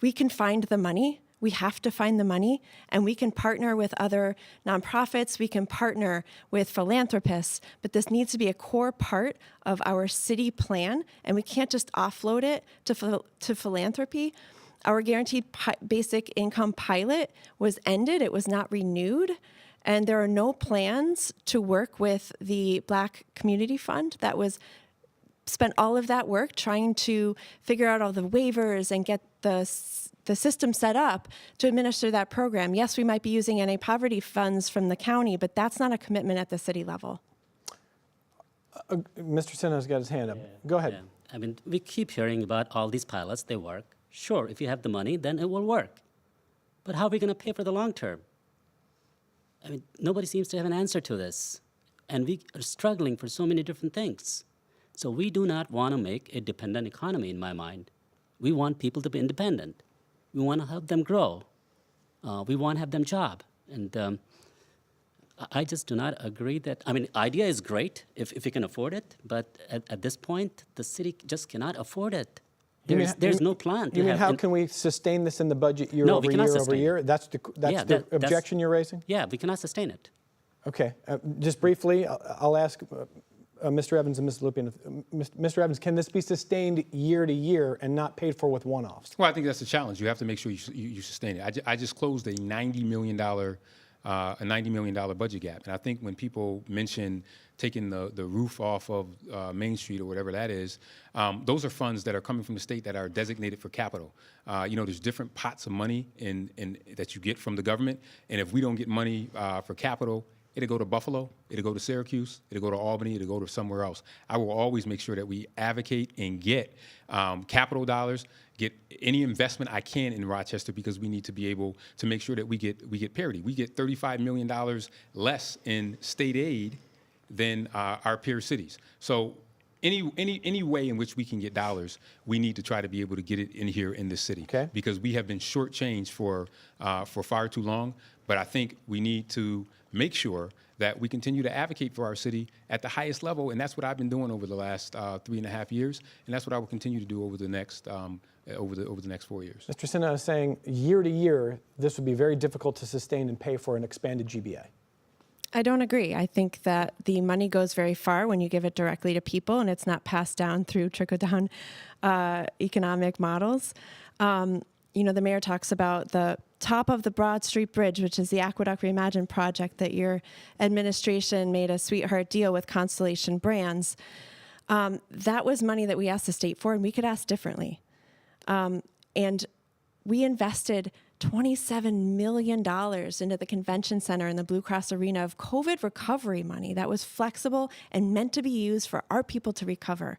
Speaker 4: We can find the money. We have to find the money, and we can partner with other nonprofits. We can partner with philanthropists, but this needs to be a core part of our city plan, and we can't just offload it to philanthropy. Our guaranteed basic income pilot was ended. It was not renewed. And there are no plans to work with the Black Community Fund that was spent all of that work trying to figure out all the waivers and get the system set up to administer that program. Yes, we might be using anti-poverty funds from the county, but that's not a commitment at the city level.
Speaker 2: Mr. Sinha's got his hand up. Go ahead.
Speaker 3: Yeah. I mean, we keep hearing about all these pilots, they work. Sure, if you have the money, then it will work. But how are we going to pay for the long term? I mean, nobody seems to have an answer to this. And we are struggling for so many different things. So we do not want to make a dependent economy, in my mind. We want people to be independent. We want to help them grow. We want to have them job. And I just do not agree that, I mean, idea is great if you can afford it, but at this point, the city just cannot afford it. There's no plan.
Speaker 2: You mean how can we sustain this in the budget year over year over year? That's the objection you're raising?
Speaker 3: Yeah, we cannot sustain it.
Speaker 2: Okay. Just briefly, I'll ask Mr. Evans and Ms. Lupien. Mr. Evans, can this be sustained year to year and not paid for with one-offs?
Speaker 5: Well, I think that's the challenge. You have to make sure you sustain it. I just closed a $90 million budget gap, and I think when people mention taking the roof off of Main Street or whatever that is, those are funds that are coming from the state that are designated for capital. There's different pots of money that you get from the government, and if we don't get money for capital, it'll go to Buffalo, it'll go to Syracuse, it'll go to Albany, it'll go to somewhere else. I will always make sure that we advocate and get capital dollars, get any investment I can in Rochester, because we need to be able to make sure that we get parity. We get $35 million less in state aid than our peer cities. So any way in which we can get dollars, we need to try to be able to get it in here in this city.
Speaker 2: Okay.
Speaker 5: Because we have been shortchanged for far too long. But I think we need to make sure that we continue to advocate for our city at the highest level, and that's what I've been doing over the last 3.5 years, and that's what I will continue to do over the next over the next 4 years.
Speaker 2: Mr. Sinha is saying year to year, this would be very difficult to sustain and pay for an expanded GBA.
Speaker 4: I don't agree. I think that the money goes very far when you give it directly to people and it's not passed down through trickle-down economic models. The mayor talks about the top of the Broad Street Bridge, which is the Aqueduct Reimagined project that your administration made a sweetheart deal with Constellation Brands. That was money that we asked the state for, and we could ask differently. And we invested $27 million into the convention center and the Blue Cross Arena of COVID recovery money that was flexible and meant to be used for our people to recover.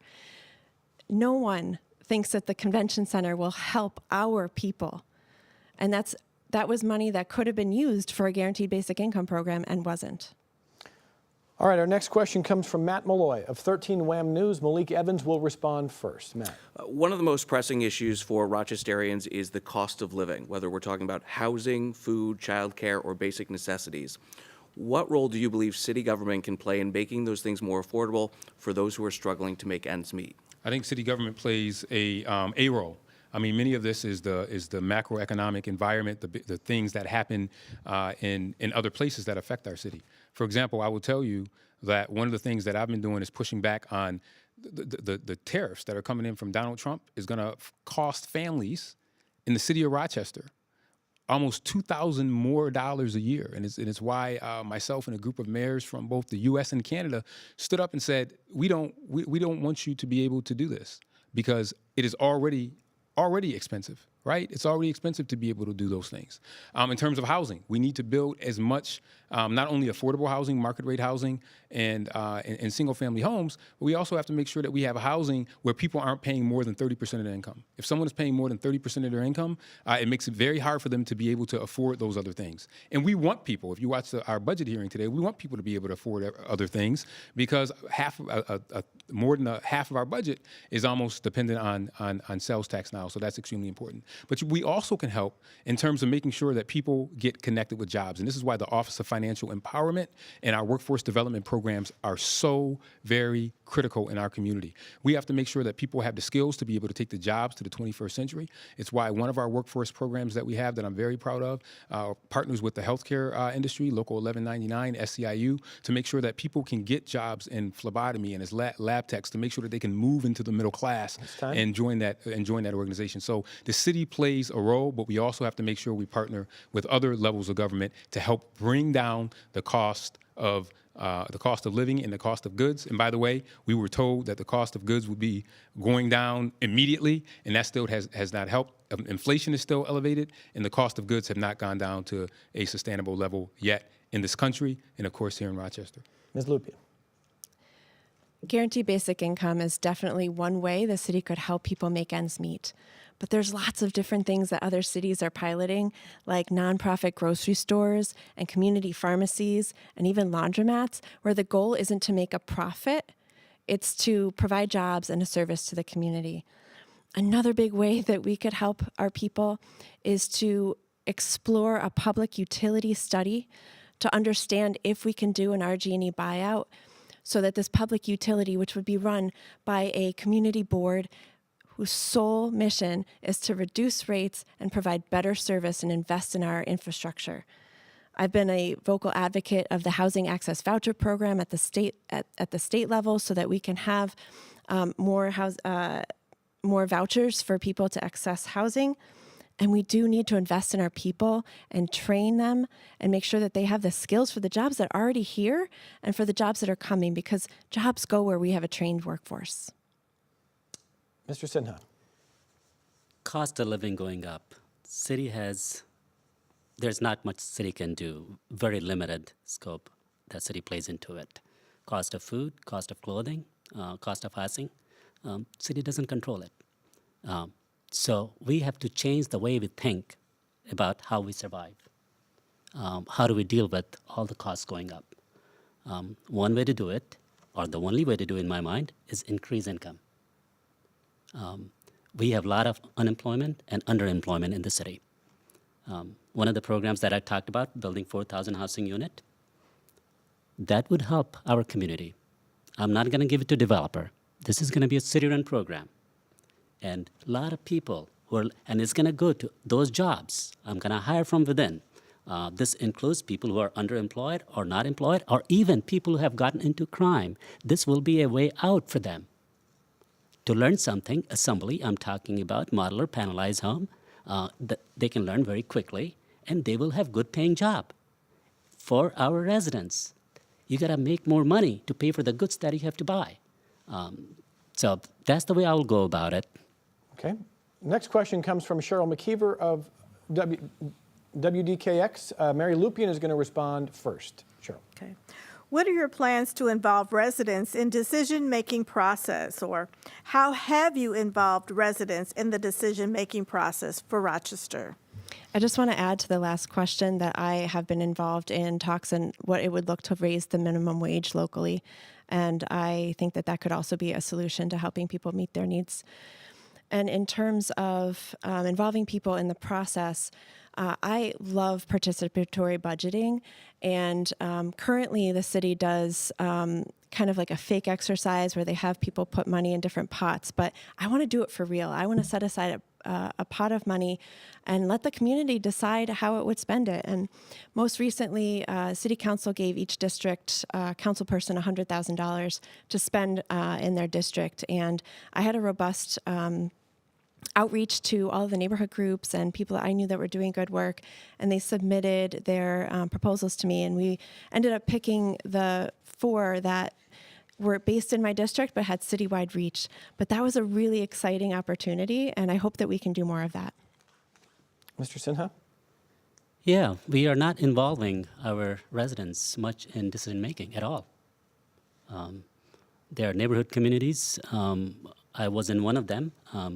Speaker 4: No one thinks that the convention center will help our people. And that was money that could have been used for a guaranteed basic income program and wasn't.
Speaker 2: All right, our next question comes from Matt Malloy of 13 WHAM News. Malik Evans will respond first. Matt.
Speaker 8: One of the most pressing issues for Rochesterians is the cost of living, whether we're talking about housing, food, childcare, or basic necessities. What role do you believe city government can play in making those things more affordable for those who are struggling to make ends meet?
Speaker 5: I think city government plays a role. I mean, many of this is the macroeconomic environment, the things that happen in other places that affect our city. For example, I will tell you that one of the things that I've been doing is pushing back on the tariffs that are coming in from Donald Trump is going to cost families in the city of Rochester almost $2,000 more a year. And it's why myself and a group of mayors from both the U.S. and Canada stood up and said, we don't want you to be able to do this because it is already expensive. right? It's already expensive to be able to do those things. In terms of housing, we need to build as much, not only affordable housing, market rate housing, and single family homes, but we also have to make sure that we have housing where people aren't paying more than 30% of their income. If someone is paying more than 30% of their income, it makes it very hard for them to be able to afford those other things. And we want people, if you watch our budget hearing today, we want people to be able to afford other things, because more than half of our budget is almost dependent on sales tax now, so that's extremely important. But we also can help in terms of making sure that people get connected with jobs, and this is why the Office of Financial Empowerment and our workforce development programs are so very critical in our community. We have to make sure that people have the skills to be able to take the jobs to the 21st century. It's why one of our workforce programs that we have that I'm very proud of partners with the healthcare industry, Local 1199, SEIU, to make sure that people can get jobs in phlebotomy and as lab techs, to make sure that they can move into the middle class and join that organization. So the city plays a role, but we also have to make sure we partner with other levels of government to help bring down the cost of living and the cost of goods. And by the way, we were told that the cost of goods would be going down immediately, and that still has not helped. Inflation is still elevated, and the cost of goods have not gone down to a sustainable level yet in this country, and of course here in Rochester.
Speaker 2: Ms. Lupien.
Speaker 4: Guaranteed basic income is definitely one way the city could help people make ends meet. But there's lots of different things that other cities are piloting, like nonprofit grocery stores and community pharmacies and even laundromats, where the goal isn't to make a profit, it's to provide jobs and a service to the community. Another big way that we could help our people is to explore a public utility study to understand if we can do an RG&E buyout, so that this public utility, which would be run by a community board whose sole mission is to reduce rates and provide better service and invest in our infrastructure. I've been a vocal advocate of the Housing Access Voucher Program at the state level, so that we can have more vouchers for people to access housing. And we do need to invest in our people and train them and make sure that they have the skills for the jobs that are already here and for the jobs that are coming, because jobs go where we have a trained workforce.
Speaker 2: Mr. Sinha.
Speaker 3: Cost of living going up. There's not much city can do, very limited scope that city plays into it. Cost of food, cost of clothing, cost of housing, city doesn't control it. So we have to change the way we think about how we survive. How do we deal with all the costs going up? One way to do it, or the only way to do it in my mind, is increase income. We have a lot of unemployment and underemployment in the city. One of the programs that I talked about, building 4,000 housing unit, that would help our community. I'm not going to give it to a developer. This is going to be a city-run program. And a lot of people and it's going to go to those jobs. I'm going to hire from within. This includes people who are underemployed or not employed, or even people who have gotten into crime. This will be a way out for them. To learn something, assembly, I'm talking about modular panelized home, that they can learn very quickly, and they will have good paying job. For our residents, you got to make more money to pay for the goods that you have to buy. So that's the way I will go about it.
Speaker 2: Okay. Next question comes from Cheryl McKeever of WDKX. Mary Lupien is going to respond first. Cheryl.
Speaker 9: Okay. What are your plans to involve residents in decision-making process, or how have you involved residents in the decision-making process for Rochester?
Speaker 4: I just want to add to the last question that I have been involved in talks on what it would look to raise the minimum wage locally. And I think that that could also be a solution to helping people meet their needs. And in terms of involving people in the process, I love participatory budgeting. And currently the city does kind of like a fake exercise where they have people put money in different pots. But I want to do it for real. I want to set aside a pot of money and let the community decide how it would spend it. And most recently, City Council gave each district council person $100,000 to spend in their district. And I had a robust outreach to all of the neighborhood groups and people that I knew that were doing good work, and they submitted their proposals to me, and we ended up picking the 4 that were based in my district but had citywide reach. But that was a really exciting opportunity, and I hope that we can do more of that.
Speaker 2: Mr. Sinha?
Speaker 3: Yeah, we are not involving our residents much in decision making at all. There are neighborhood communities. I was in one of them a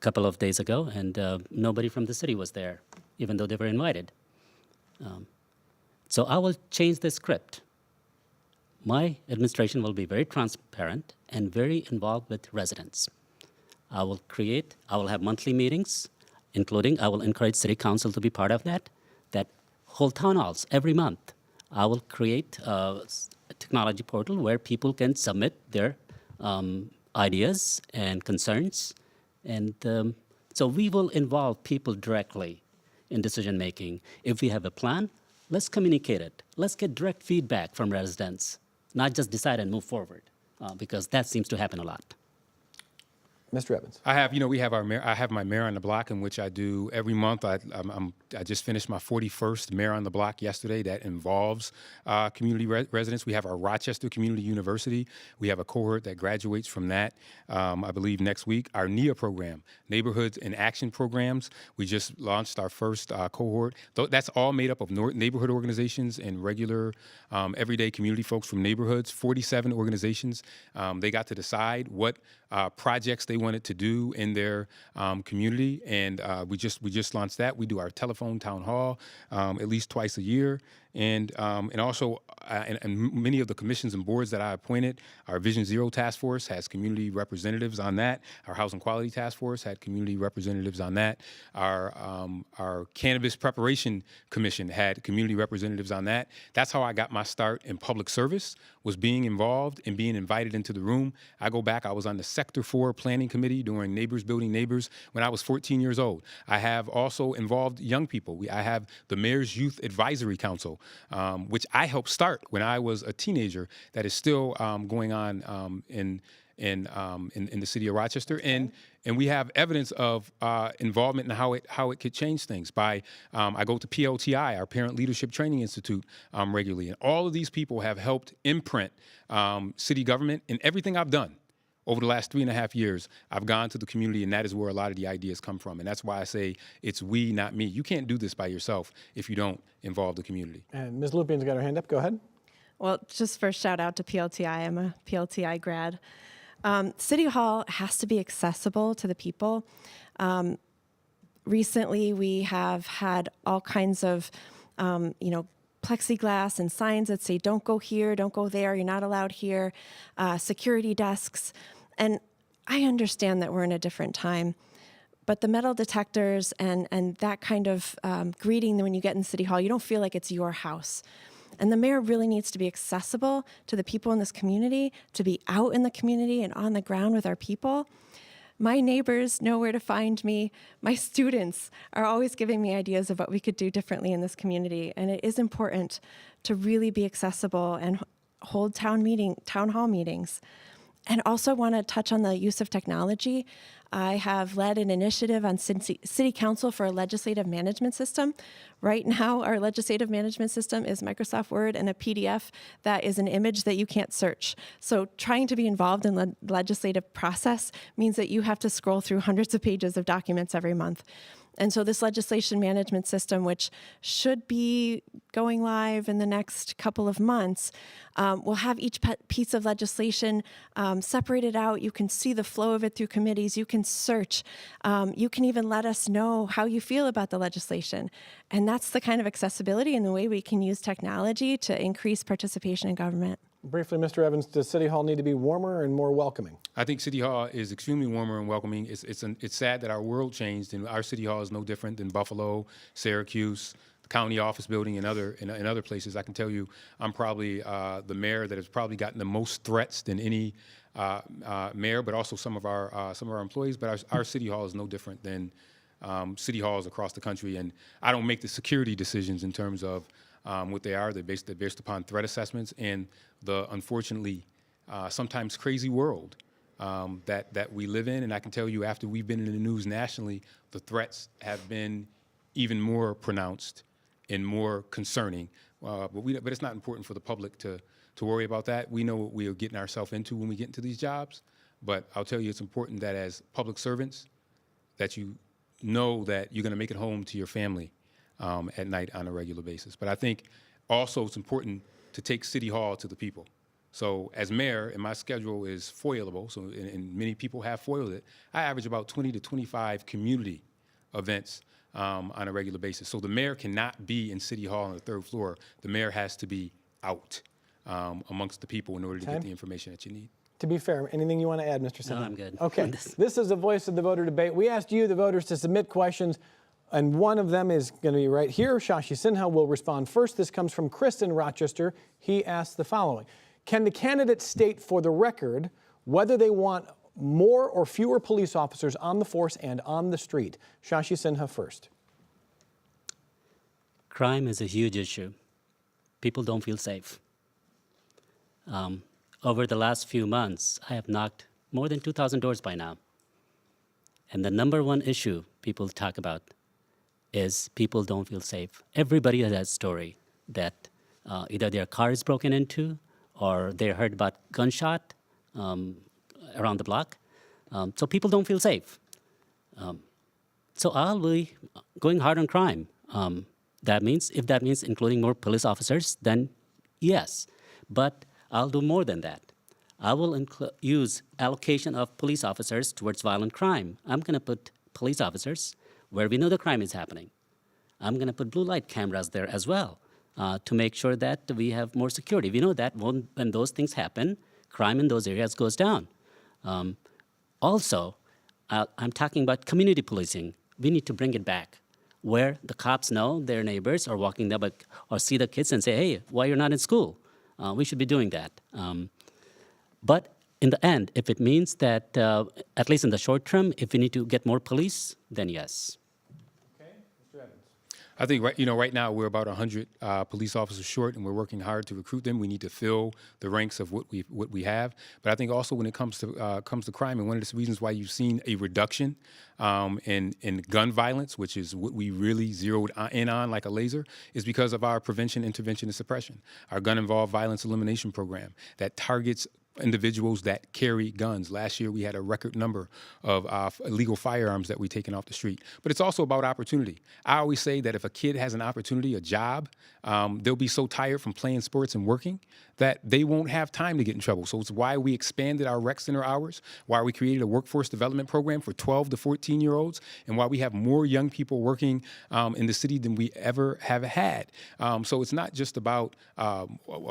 Speaker 3: couple of days ago, and nobody from the city was there, even though they were invited. So I will change the script. My administration will be very transparent and very involved with residents. I will have monthly meetings, including I will encourage City Council to be part of that whole town halls every month. I will create a technology portal where people can submit their ideas and concerns. And so we will involve people directly in decision making. If we have a plan, let's communicate it. Let's get direct feedback from residents, not just decide and move forward, because that seems to happen a lot.
Speaker 2: Mr. Evans.
Speaker 5: I have my Mayor on the Block, in which I do every month. I just finished my 41st Mayor on the Block yesterday. That involves community residents. We have our Rochester Community University. We have a cohort that graduates from that, I believe, next week. Our NIA program, Neighborhoods in Action programs. We just launched our first cohort. That's all made up of neighborhood organizations and regular, everyday community folks from neighborhoods. 47 organizations. They got to decide what projects they wanted to do in their community, and we just launched that. We do our telephone town hall at least twice a year, and also and many of the commissions and boards that I appointed. Our Vision Zero Task Force has community representatives on that. Our Housing Quality Task Force had community representatives on that. Our Cannabis Preparation Commission had community representatives on that. That's how I got my start in public service, was being involved and being invited into the room. I go back, I was on the Sector 4 Planning Committee during Neighbors Building Neighbors when I was 14 years old. I have also involved young people. I have the Mayor's Youth Advisory Council, which I helped start when I was a teenager, that is still going on in the city of Rochester, and we have evidence of involvement in how it could change things. I go to PLTI, our Parent Leadership Training Institute, regularly, and all of these people have helped imprint city government. In everything I've done over the last 3.5 years, I've gone to the community, and that is where a lot of the ideas come from. And that's why I say it's we, not me. You can't do this by yourself if you don't involve the community.
Speaker 2: And Ms. Lupien's got her hand up. Go ahead.
Speaker 4: Well, just first shout out to PLTI. I'm a PLTI grad. City Hall has to be accessible to the people. Recently, we have had all kinds of, plexiglass and signs that say, don't go here, don't go there, you're not allowed here, security desks. And I understand that we're in a different time, but the metal detectors and that kind of greeting when you get in City Hall, you don't feel like it's your house. And the mayor really needs to be accessible to the people in this community, to be out in the community and on the ground with our people. My neighbors know where to find me. My students are always giving me ideas of what we could do differently in this community. And it is important to really be accessible and hold town hall meetings. And also want to touch on the use of technology. I have led an initiative on City Council for a legislative management system. Right now, our legislative management system is Microsoft Word and a PDF that is an image that you can't search. So trying to be involved in the legislative process means that you have to scroll through hundreds of pages of documents every month. And so this legislation management system, which should be going live in the next couple of months, will have each piece of legislation separated out. You can see the flow of it through committees. You can search. You can even let us know how you feel about the legislation. And that's the kind of accessibility and the way we can use technology to increase participation in government.
Speaker 2: Briefly, Mr. Evans, does City Hall need to be warmer and more welcoming?
Speaker 5: I think City Hall is extremely warmer and welcoming. It's sad that our world changed, and our City Hall is no different than Buffalo, Syracuse, the county office building, and other places. I can tell you, I'm probably the mayor that has probably gotten the most threats than any mayor, but also some of our employees. But our City Hall is no different than city halls across the country, and I don't make the security decisions in terms of what they are. They're based upon threat assessments and the unfortunately sometimes crazy world that we live in. And I can tell you, after we've been in the news nationally, the threats have been even more pronounced and more concerning. But it's not important for the public to worry about that. We know what we are getting ourselves into when we get into these jobs. But I'll tell you, it's important that as public servants, that you know that you're going to make it home to your family at night on a regular basis. But I think also it's important to take City Hall to the people. So as mayor, and my schedule is foilable, so and many people have foiled it, I average about 20 to 25 community events on a regular basis. So the mayor cannot be in City Hall on the third floor. The mayor has to be out amongst the people in order to get the information that you need.
Speaker 2: To be fair, anything you want to add, Mr. Sinha?
Speaker 3: No, I'm good.
Speaker 2: Okay. This is the voice of the voter debate. We asked you, the voters, to submit questions, and one of them is going to be right here. Shashi Sinha will respond first. This comes from Chris in Rochester. He asked the following. Can the candidates state for the record whether they want more or fewer police officers on the force and on the street? Shashi Sinha first.
Speaker 3: Crime is a huge issue. People don't feel safe. Over the last few months, I have knocked more than 2,000 doors by now. And the number one issue people talk about is people don't feel safe. Everybody has that story that either their car is broken into or they heard about gunshot around the block. So people don't feel safe. So I'll be going hard on crime. If that means including more police officers, then yes. But I'll do more than that. I will use allocation of police officers towards violent crime. I'm going to put police officers where we know the crime is happening. I'm going to put blue light cameras there as well to make sure that we have more security. We know that when those things happen, crime in those areas goes down. Also, I'm talking about community policing. We need to bring it back, where the cops know their neighbors are walking there or see the kids and say, hey, why you're not in school? We should be doing that. But in the end, if it means that, at least in the short term, if we need to get more police, then yes.
Speaker 2: Okay, Mr. Evans.
Speaker 5: I think right now we're about 100 police officers short, and we're working hard to recruit them. We need to fill the ranks of what we have. But I think also when it comes to crime, and one of the reasons why you've seen a reduction in gun violence, which is what we really zeroed in on like a laser, is because of our prevention, intervention, and suppression. Our gun-involved violence elimination program that targets individuals that carry guns. Last year, we had a record number of illegal firearms that we've taken off the street. But it's also about opportunity. I always say that if a kid has an opportunity, a job, they'll be so tired from playing sports and working that they won't have time to get in trouble. So it's why we expanded our rec center hours, why we created a workforce development program for 12 to 14-year-olds, and why we have more young people working in the city than we ever have had. So it's not just about a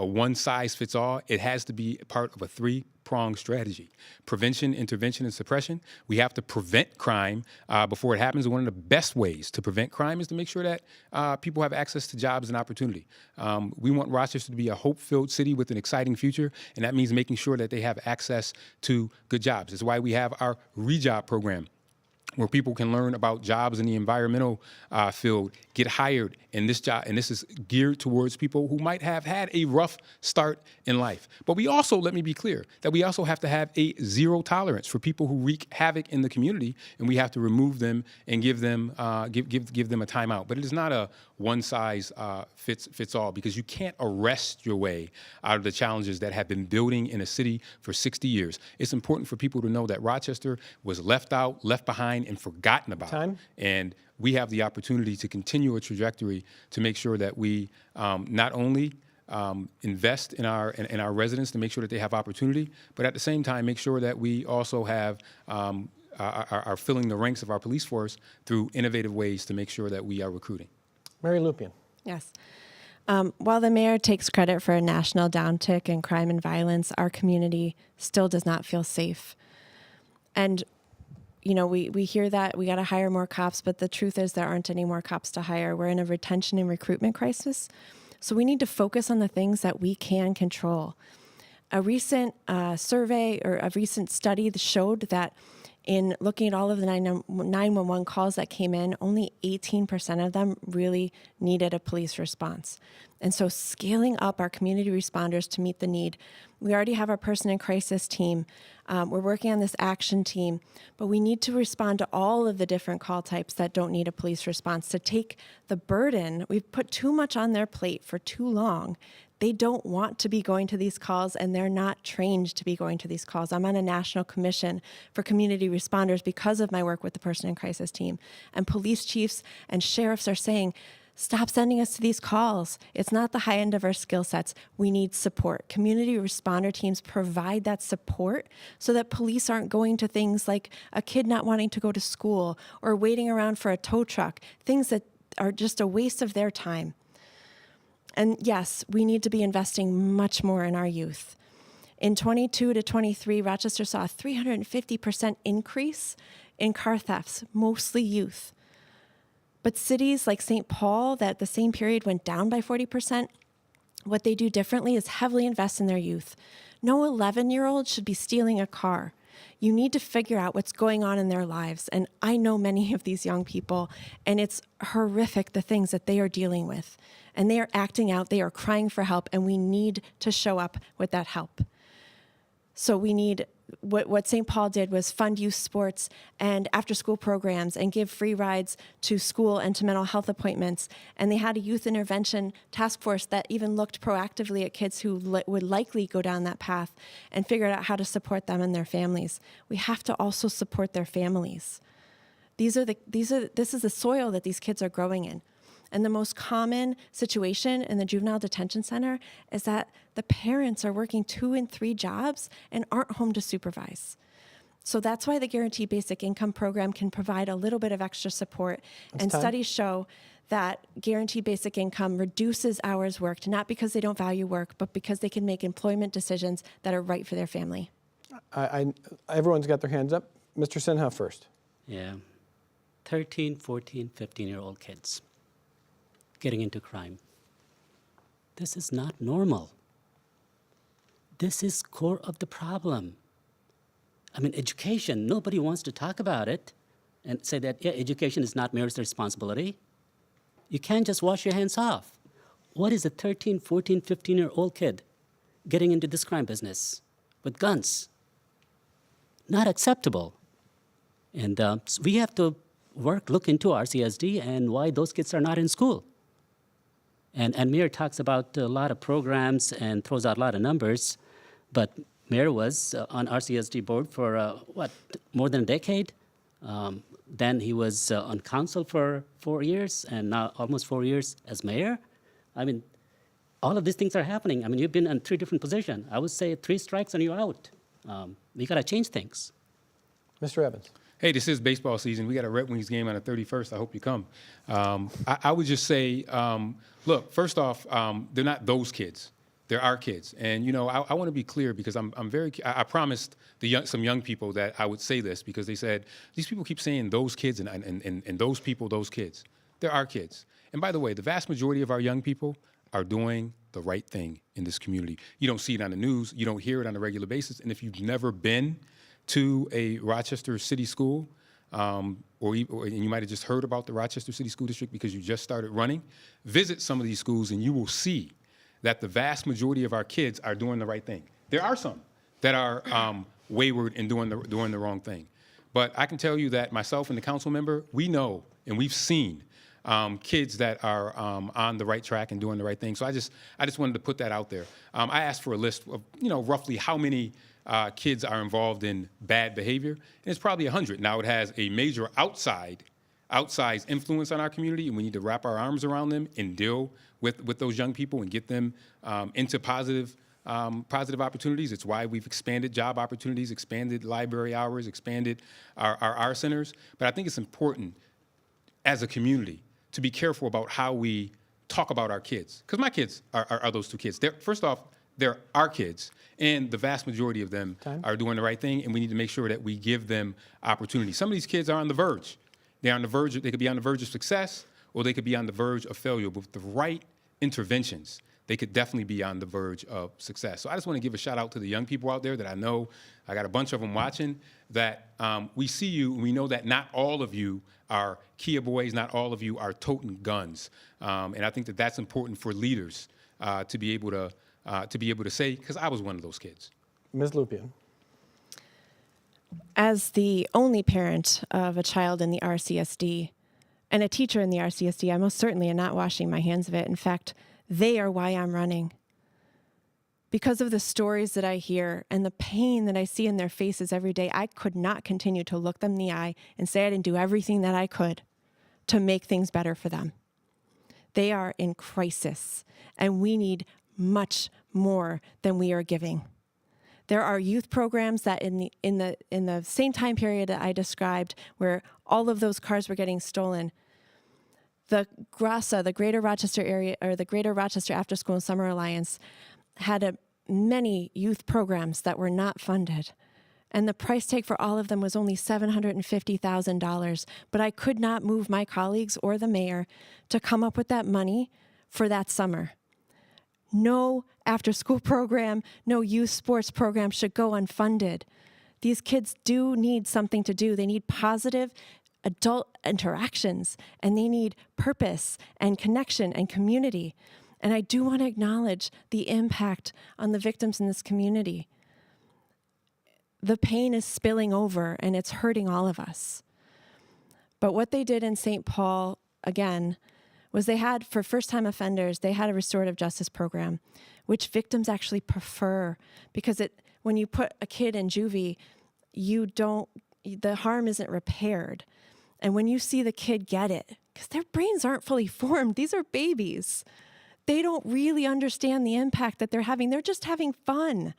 Speaker 5: one-size-fits-all. It has to be part of a three-pronged strategy. Prevention, intervention, and suppression. We have to prevent crime before it happens. And one of the best ways to prevent crime is to make sure that people have access to jobs and opportunity. We want Rochester to be a hope-filled city with an exciting future, and that means making sure that they have access to good jobs. That's why we have our ReJob program, where people can learn about jobs in the environmental field, get hired in this job, and this is geared towards people who might have had a rough start in life. But we also, let me be clear, that we also have to have a zero tolerance for people who wreak havoc in the community, and we have to remove them and give them give them a timeout. But it is not a one size fits all, because you can't arrest your way out of the challenges that have been building in a city for 60 years. It's important for people to know that Rochester was left out, left behind, and forgotten about.
Speaker 2: Time.
Speaker 5: And we have the opportunity to continue a trajectory to make sure that we not only invest in our residents to make sure that they have opportunity, but at the same time make sure that we also have are filling the ranks of our police force through innovative ways to make sure that we are recruiting.
Speaker 2: Mary Lupien.
Speaker 4: Yes. While the mayor takes credit for a national downtick in crime and violence, our community still does not feel safe. And you know, we hear that we got to hire more cops, but the truth is there aren't any more cops to hire. We're in a retention and recruitment crisis. So we need to focus on the things that we can control. A recent survey or a recent study showed that in looking at all of the 911 calls that came in, only 18% of them really needed a police response. And so scaling up our community responders to meet the need. We already have our person in crisis team. We're working on this action team, but we need to respond to all of the different call types that don't need a police response, to take the burden. We've put too much on their plate for too long. They don't want to be going to these calls, and they're not trained to be going to these calls. I'm on a national commission for community responders because of my work with the person in crisis team. And police chiefs and sheriffs are saying, stop sending us to these calls. It's not the high end of our skill sets. We need support. Community responder teams provide that support so that police aren't going to things like a kid not wanting to go to school or waiting around for a tow truck, things that are just a waste of their time. And yes, we need to be investing much more in our youth. In 22 to 23, Rochester saw a 350% increase in car thefts, mostly youth. But cities like St. Paul, that the same period went down by 40%, what they do differently is heavily invest in their youth. No 11-year-old should be stealing a car. You need to figure out what's going on in their lives. And I know many of these young people, and it's horrific the things that they are dealing with. And they are acting out, they are crying for help, and we need to show up with that help. So we need, what St. Paul did was fund youth sports and after-school programs and give free rides to school and to mental health appointments. And they had a youth intervention task force that even looked proactively at kids who would likely go down that path and figured out how to support them and their families. We have to also support their families. This is the soil that these kids are growing in. And the most common situation in the juvenile detention center is that the parents are working 2 and 3 jobs and aren't home to supervise. So that's why the Guaranteed Basic Income program can provide a little bit of extra support. And studies show that Guaranteed Basic Income reduces hours worked, not because they don't value work, but because they can make employment decisions that are right for their family.
Speaker 2: Everyone's got their hands up. Mr. Sinha first.
Speaker 3: Yeah. 13, 14, 15-year-old kids getting into crime. This is not normal. This is core of the problem. I mean, education, nobody wants to talk about it and say that, yeah, education is not Mayor's responsibility. You can't just wash your hands off. What is a 13, 14, 15-year-old kid getting into this crime business with guns? Not acceptable. And so we have to look into RCSD and why those kids are not in school. And Mayor talks about a lot of programs and throws out a lot of numbers, but Mayor was on RCSD board for, more than a decade? Then he was on council for 4 years, and now almost 4 years as mayor. I mean, all of these things are happening. I mean, you've been in 3 different positions. I would say 3 strikes and you're out. We got to change things.
Speaker 2: Mr. Evans.
Speaker 5: Hey, this is baseball season. We got a Red Wings game on the 31st. I hope you come. I would just say, look, first off, they're not those kids. They're our kids. And, you know, I want to be clear because I promised some young people that I would say this because they said, these people keep saying those kids and those people, those kids. They're our kids. And by the way, the vast majority of our young people are doing the right thing in this community. You don't see it on the news. You don't hear it on a regular basis. And if you've never been to a Rochester City School, and you might have just heard about the Rochester City School District because you just started running, visit some of these schools and you will see that the vast majority of our kids are doing the right thing. There are some that are wayward and doing the wrong thing. But I can tell you that myself and the council member, we know and we've seen kids that are on the right track and doing the right thing. So I just wanted to put that out there. I asked for a list of, roughly how many kids are involved in bad behavior, and it's probably 100. Now it has a major outsized influence on our community, and we need to wrap our arms around them and deal with those young people and get them into positive opportunities. It's why we've expanded job opportunities, expanded library hours, expanded our centers. But I think it's important as a community to be careful about how we talk about our kids, because my kids are those 2 kids. First off, they're our kids, and the vast majority of them are doing the right thing, and we need to make sure that we give them opportunity. Some of these kids are on the verge. They're on the verge. They could be on the verge of success, or they could be on the verge of failure. But with the right interventions, they could definitely be on the verge of success. So I just want to give a shout out to the young people out there that I know, I got a bunch of them watching, that we see you, and we know that not all of you are Kia boys, not all of you are toting guns. And I think that that's important for leaders to be able to say, because I was one of those kids.
Speaker 2: Ms. Lupien.
Speaker 4: As the only parent of a child in the RCSD and a teacher in the RCSD, I most certainly am not washing my hands of it. In fact, they are why I'm running. Because of the stories that I hear and the pain that I see in their faces every day, I could not continue to look them in the eye and say I didn't do everything that I could to make things better for them. They are in crisis, and we need much more than we are giving. There are youth programs that in the same time period that I described, where all of those cars were getting stolen, the GRASA, the Greater Rochester Area, or the Greater Rochester After School and Summer Alliance, had many youth programs that were not funded. And the price tag for all of them was only $750,000. But I could not move my colleagues or the mayor to come up with that money for that summer. No after-school program, no youth sports program should go unfunded. These kids do need something to do. They need positive adult interactions, and they need purpose and connection and community. And I do want to acknowledge the impact on the victims in this community. The pain is spilling over, and it's hurting all of us. But what they did in St. Paul, again, was they had, for first-time offenders, they had a restorative justice program, which victims actually prefer, because when you put a kid in juvie, the harm isn't repaired. And when you see the kid get it, because their brains aren't fully formed, these are babies. They don't really understand the impact that they're having. They're just having fun,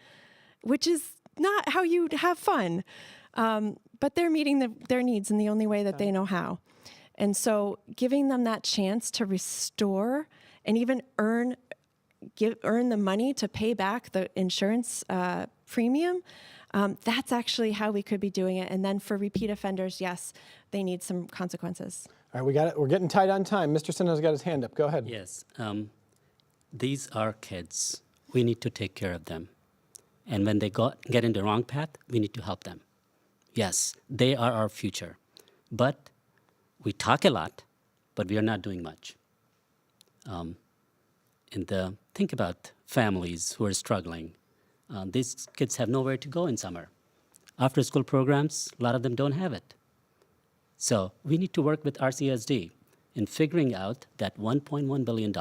Speaker 4: which is not how you have fun. But they're meeting their needs in the only way that they know how. And so giving them that chance to restore and even earn the money to pay back the insurance premium, that's actually how we could be doing it. And then for repeat offenders, yes, they need some consequences.
Speaker 2: All right, we got it. We're getting tight on time. Mr. Sinha's got his hand up. Go ahead.
Speaker 3: Yes. These are kids. We need to take care of them. And when they get in the wrong path, we need to help them. Yes, they are our future. But we talk a lot, but we are not doing much. Think about families who are struggling. These kids have nowhere to go in summer. After-school programs, a lot of them don't have it. So we need to work with RCSD in figuring out that $1.1 billion,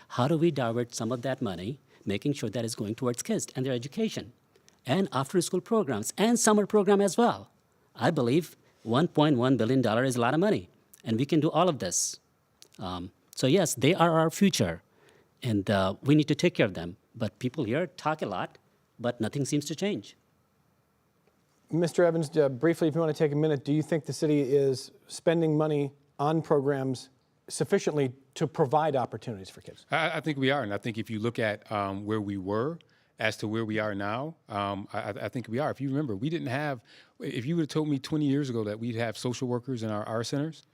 Speaker 3: how do we divert some of that money, making sure that is going towards kids and their education, and after-school programs, and summer program as well. I believe $1.1 billion is a lot of money, and we can do all of this. So yes, they are our future, and we need to take care of them. But people here talk a lot, but nothing seems to change.
Speaker 2: Mr. Evans, briefly, if you want to take a minute, do you think the city is spending money on programs sufficiently to provide opportunities for kids?
Speaker 5: I think we are, and I think if you look at where we were as to where we are now, I think we are. If you remember, we didn't have, if you would have told me 20 years ago that we'd have social workers in our centers,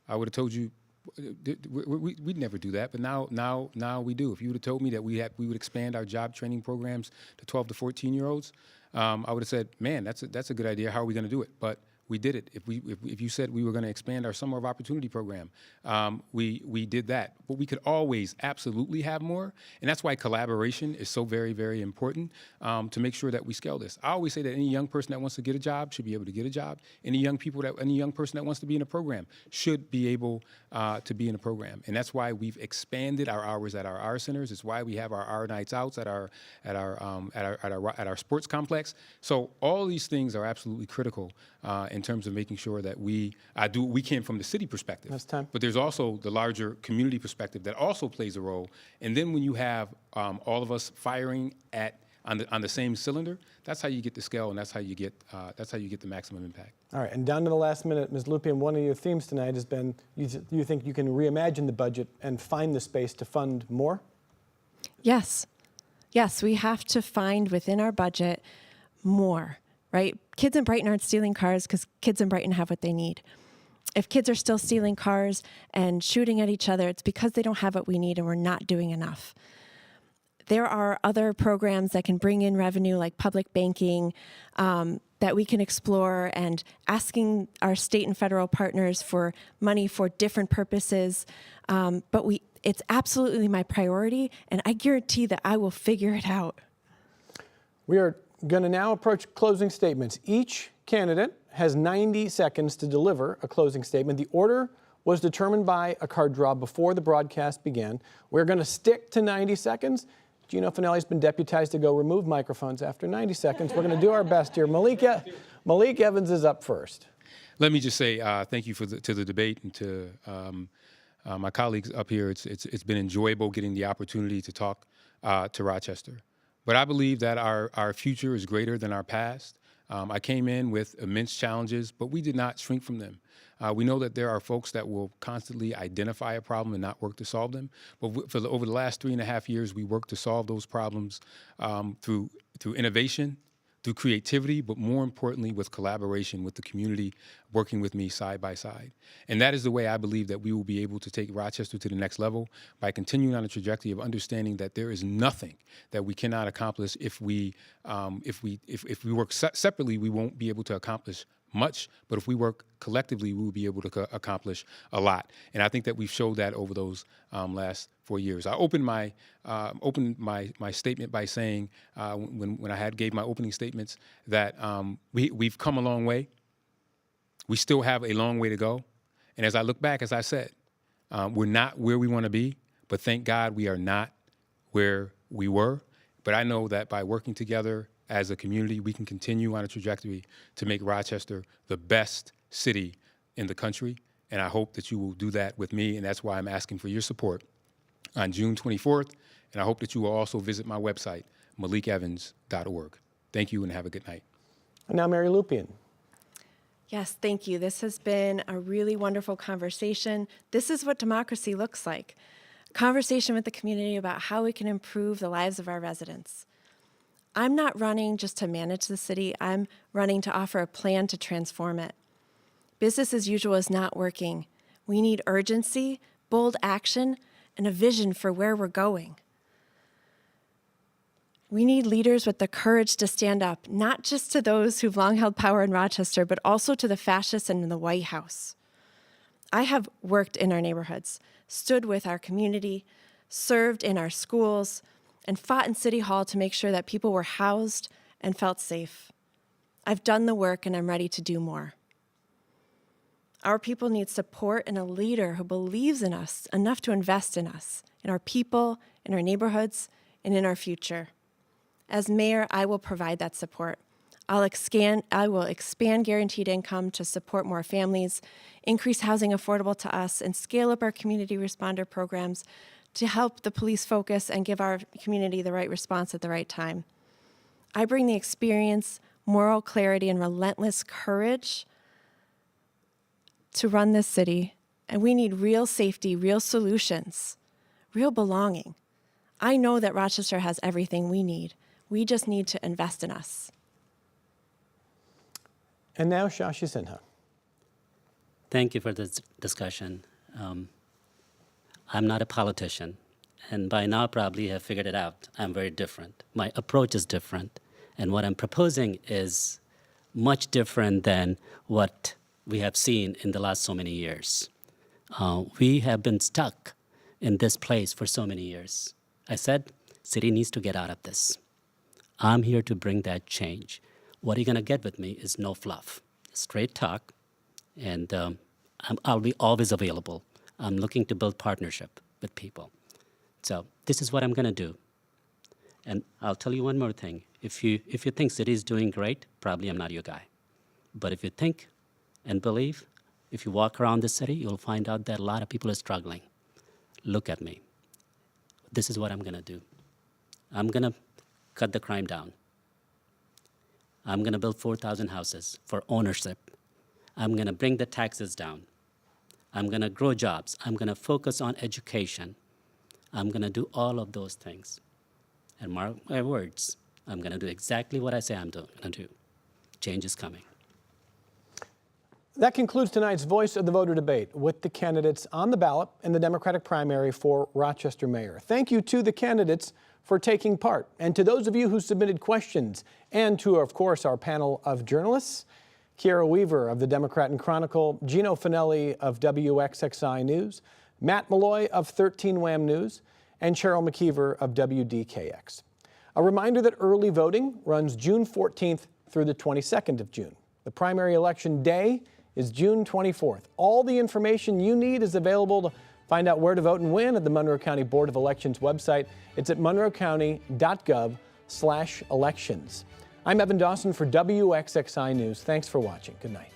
Speaker 5: I would have told you we'd never do that, but now we do. If you would have told me that we would expand our job training programs to 12 to 14-year-olds, I would have said, man, that's a good idea. How are we going to do it? But we did it. If you said we were going to expand our Summer of Opportunity program, we did that. But we could always absolutely have more, and that's why collaboration is so very, very important to make sure that we scale this. I always say that any young person that wants to get a job should be able to get a job. Any young person that wants to be in a program should be able to be in a program, and that's why we've expanded our hours at our centers. It's why we have our nights outs at our sports complex. So all these things are absolutely critical in terms of making sure that we do what we can from the city perspective.
Speaker 2: That's time.
Speaker 5: But there's also the larger community perspective that also plays a role. And then when you have all of us firing on the same cylinder, that's how you get the scale, and that's how you get the maximum impact.
Speaker 2: All right, and down to the last minute, Ms. Lupien, one of your themes tonight has been you think you can reimagine the budget and find the space to fund more?
Speaker 4: Yes. Yes, we have to find within our budget more, right? Kids in Brighton aren't stealing cars because kids in Brighton have what they need. If kids are still stealing cars and shooting at each other, it's because they don't have what we need and we're not doing enough. there are other programs that can bring in revenue, like public banking, that we can explore, and asking our state and federal partners for money for different purposes. But it's absolutely my priority, and I guarantee that I will figure it out.
Speaker 2: We are going to now approach closing statements. Each candidate has 90 seconds to deliver a closing statement. The order was determined by a card draw before the broadcast began. We're going to stick to 90 seconds. Gino Finelli's been deputized to go remove microphones after 90 seconds. We're going to do our best here. Malik Evans is up first.
Speaker 5: Let me just say thank you to the debate and to my colleagues up here. It's been enjoyable getting the opportunity to talk to Rochester. But I believe that our future is greater than our past. I came in with immense challenges, but we did not shrink from them. We know that there are folks that will constantly identify a problem and not work to solve them. But over the last 3.5 years, we worked to solve those problems through innovation, through creativity, but more importantly, with collaboration with the community working with me side by side. And that is the way I believe that we will be able to take Rochester to the next level, by continuing on a trajectory of understanding that there is nothing that we cannot accomplish if we work separately. We won't be able to accomplish much, but if we work collectively, we will be able to accomplish a lot. And I think that we've showed that over those last 4 years. I opened my statement by saying, when I gave my opening statements, that we've come a long way. We still have a long way to go. And as I look back, as I said, we're not where we want to be, but thank God we are not where we were. But I know that by working together as a community, we can continue on a trajectory to make Rochester the best city in the country. And I hope that you will do that with me. And that's why I'm asking for your support on June 24th. And I hope that you will also visit my website, malikevans.org. Thank you and have a good night.
Speaker 2: And now Mary Lupien.
Speaker 4: Yes, thank you. This has been a really wonderful conversation. This is what democracy looks like. A conversation with the community about how we can improve the lives of our residents. I'm not running just to manage the city. I'm running to offer a plan to transform it. Business as usual is not working. We need urgency, bold action, and a vision for where we're going. We need leaders with the courage to stand up, not just to those who've long held power in Rochester, but also to the fascists and in the White House. I have worked in our neighborhoods, stood with our community, served in our schools, and fought in City Hall to make sure that people were housed and felt safe. I've done the work, and I'm ready to do more. Our people need support and a leader who believes in us enough to invest in us, in our people, in our neighborhoods, and in our future. As mayor, I will provide that support. I will expand guaranteed income to support more families, increase housing affordable to us, and scale up our community responder programs to help the police focus and give our community the right response at the right time. I bring the experience, moral clarity, and relentless courage to run this city, and we need real safety, real solutions, real belonging. I know that Rochester has everything we need. We just need to invest in us.
Speaker 2: And now Shashi Sinha.
Speaker 3: Thank you for this discussion. I'm not a politician, and by now probably have figured it out. I'm very different. My approach is different, and what I'm proposing is much different than what we have seen in the last so many years. We have been stuck in this place for so many years. I said, city needs to get out of this. I'm here to bring that change. What you're gonna get with me is no fluff, straight talk, and I'll be always available. I'm looking to build partnership with people. So this is what I'm gonna do. And I'll tell you one more thing. If you think city is doing great, probably I'm not your guy. But if you think and believe, if you walk around the city, you'll find out that a lot of people are struggling. Look at me. This is what I'm gonna do. I'm gonna cut the crime down. I'm gonna build 4,000 houses for ownership. I'm gonna bring the taxes down. I'm gonna grow jobs. I'm gonna focus on education. I'm gonna do all of those things. And mark my words, I'm gonna do exactly what I say I'm gonna do. Change is coming.
Speaker 2: That concludes tonight's Voice of the Voter debate with the candidates on the ballot in the Democratic primary for Rochester mayor. Thank you to the candidates for taking part. And to those of you who submitted questions, and to, of course, our panel of journalists, Kiara Weaver of the Democrat Chronicle, Gino Finelli of WXXI News, Matt Malloy of 13 WHAM News, and Cheryl McKeever of WDKX. A reminder that early voting runs June 14th through the 22nd of June. The primary election day is June 24th. All the information you need is available to find out where to vote and when at the Monroe County Board of Elections website. It's at monroecounty.gov/elections. I'm Evan Dawson for WXXI News. Thanks for watching. Good night.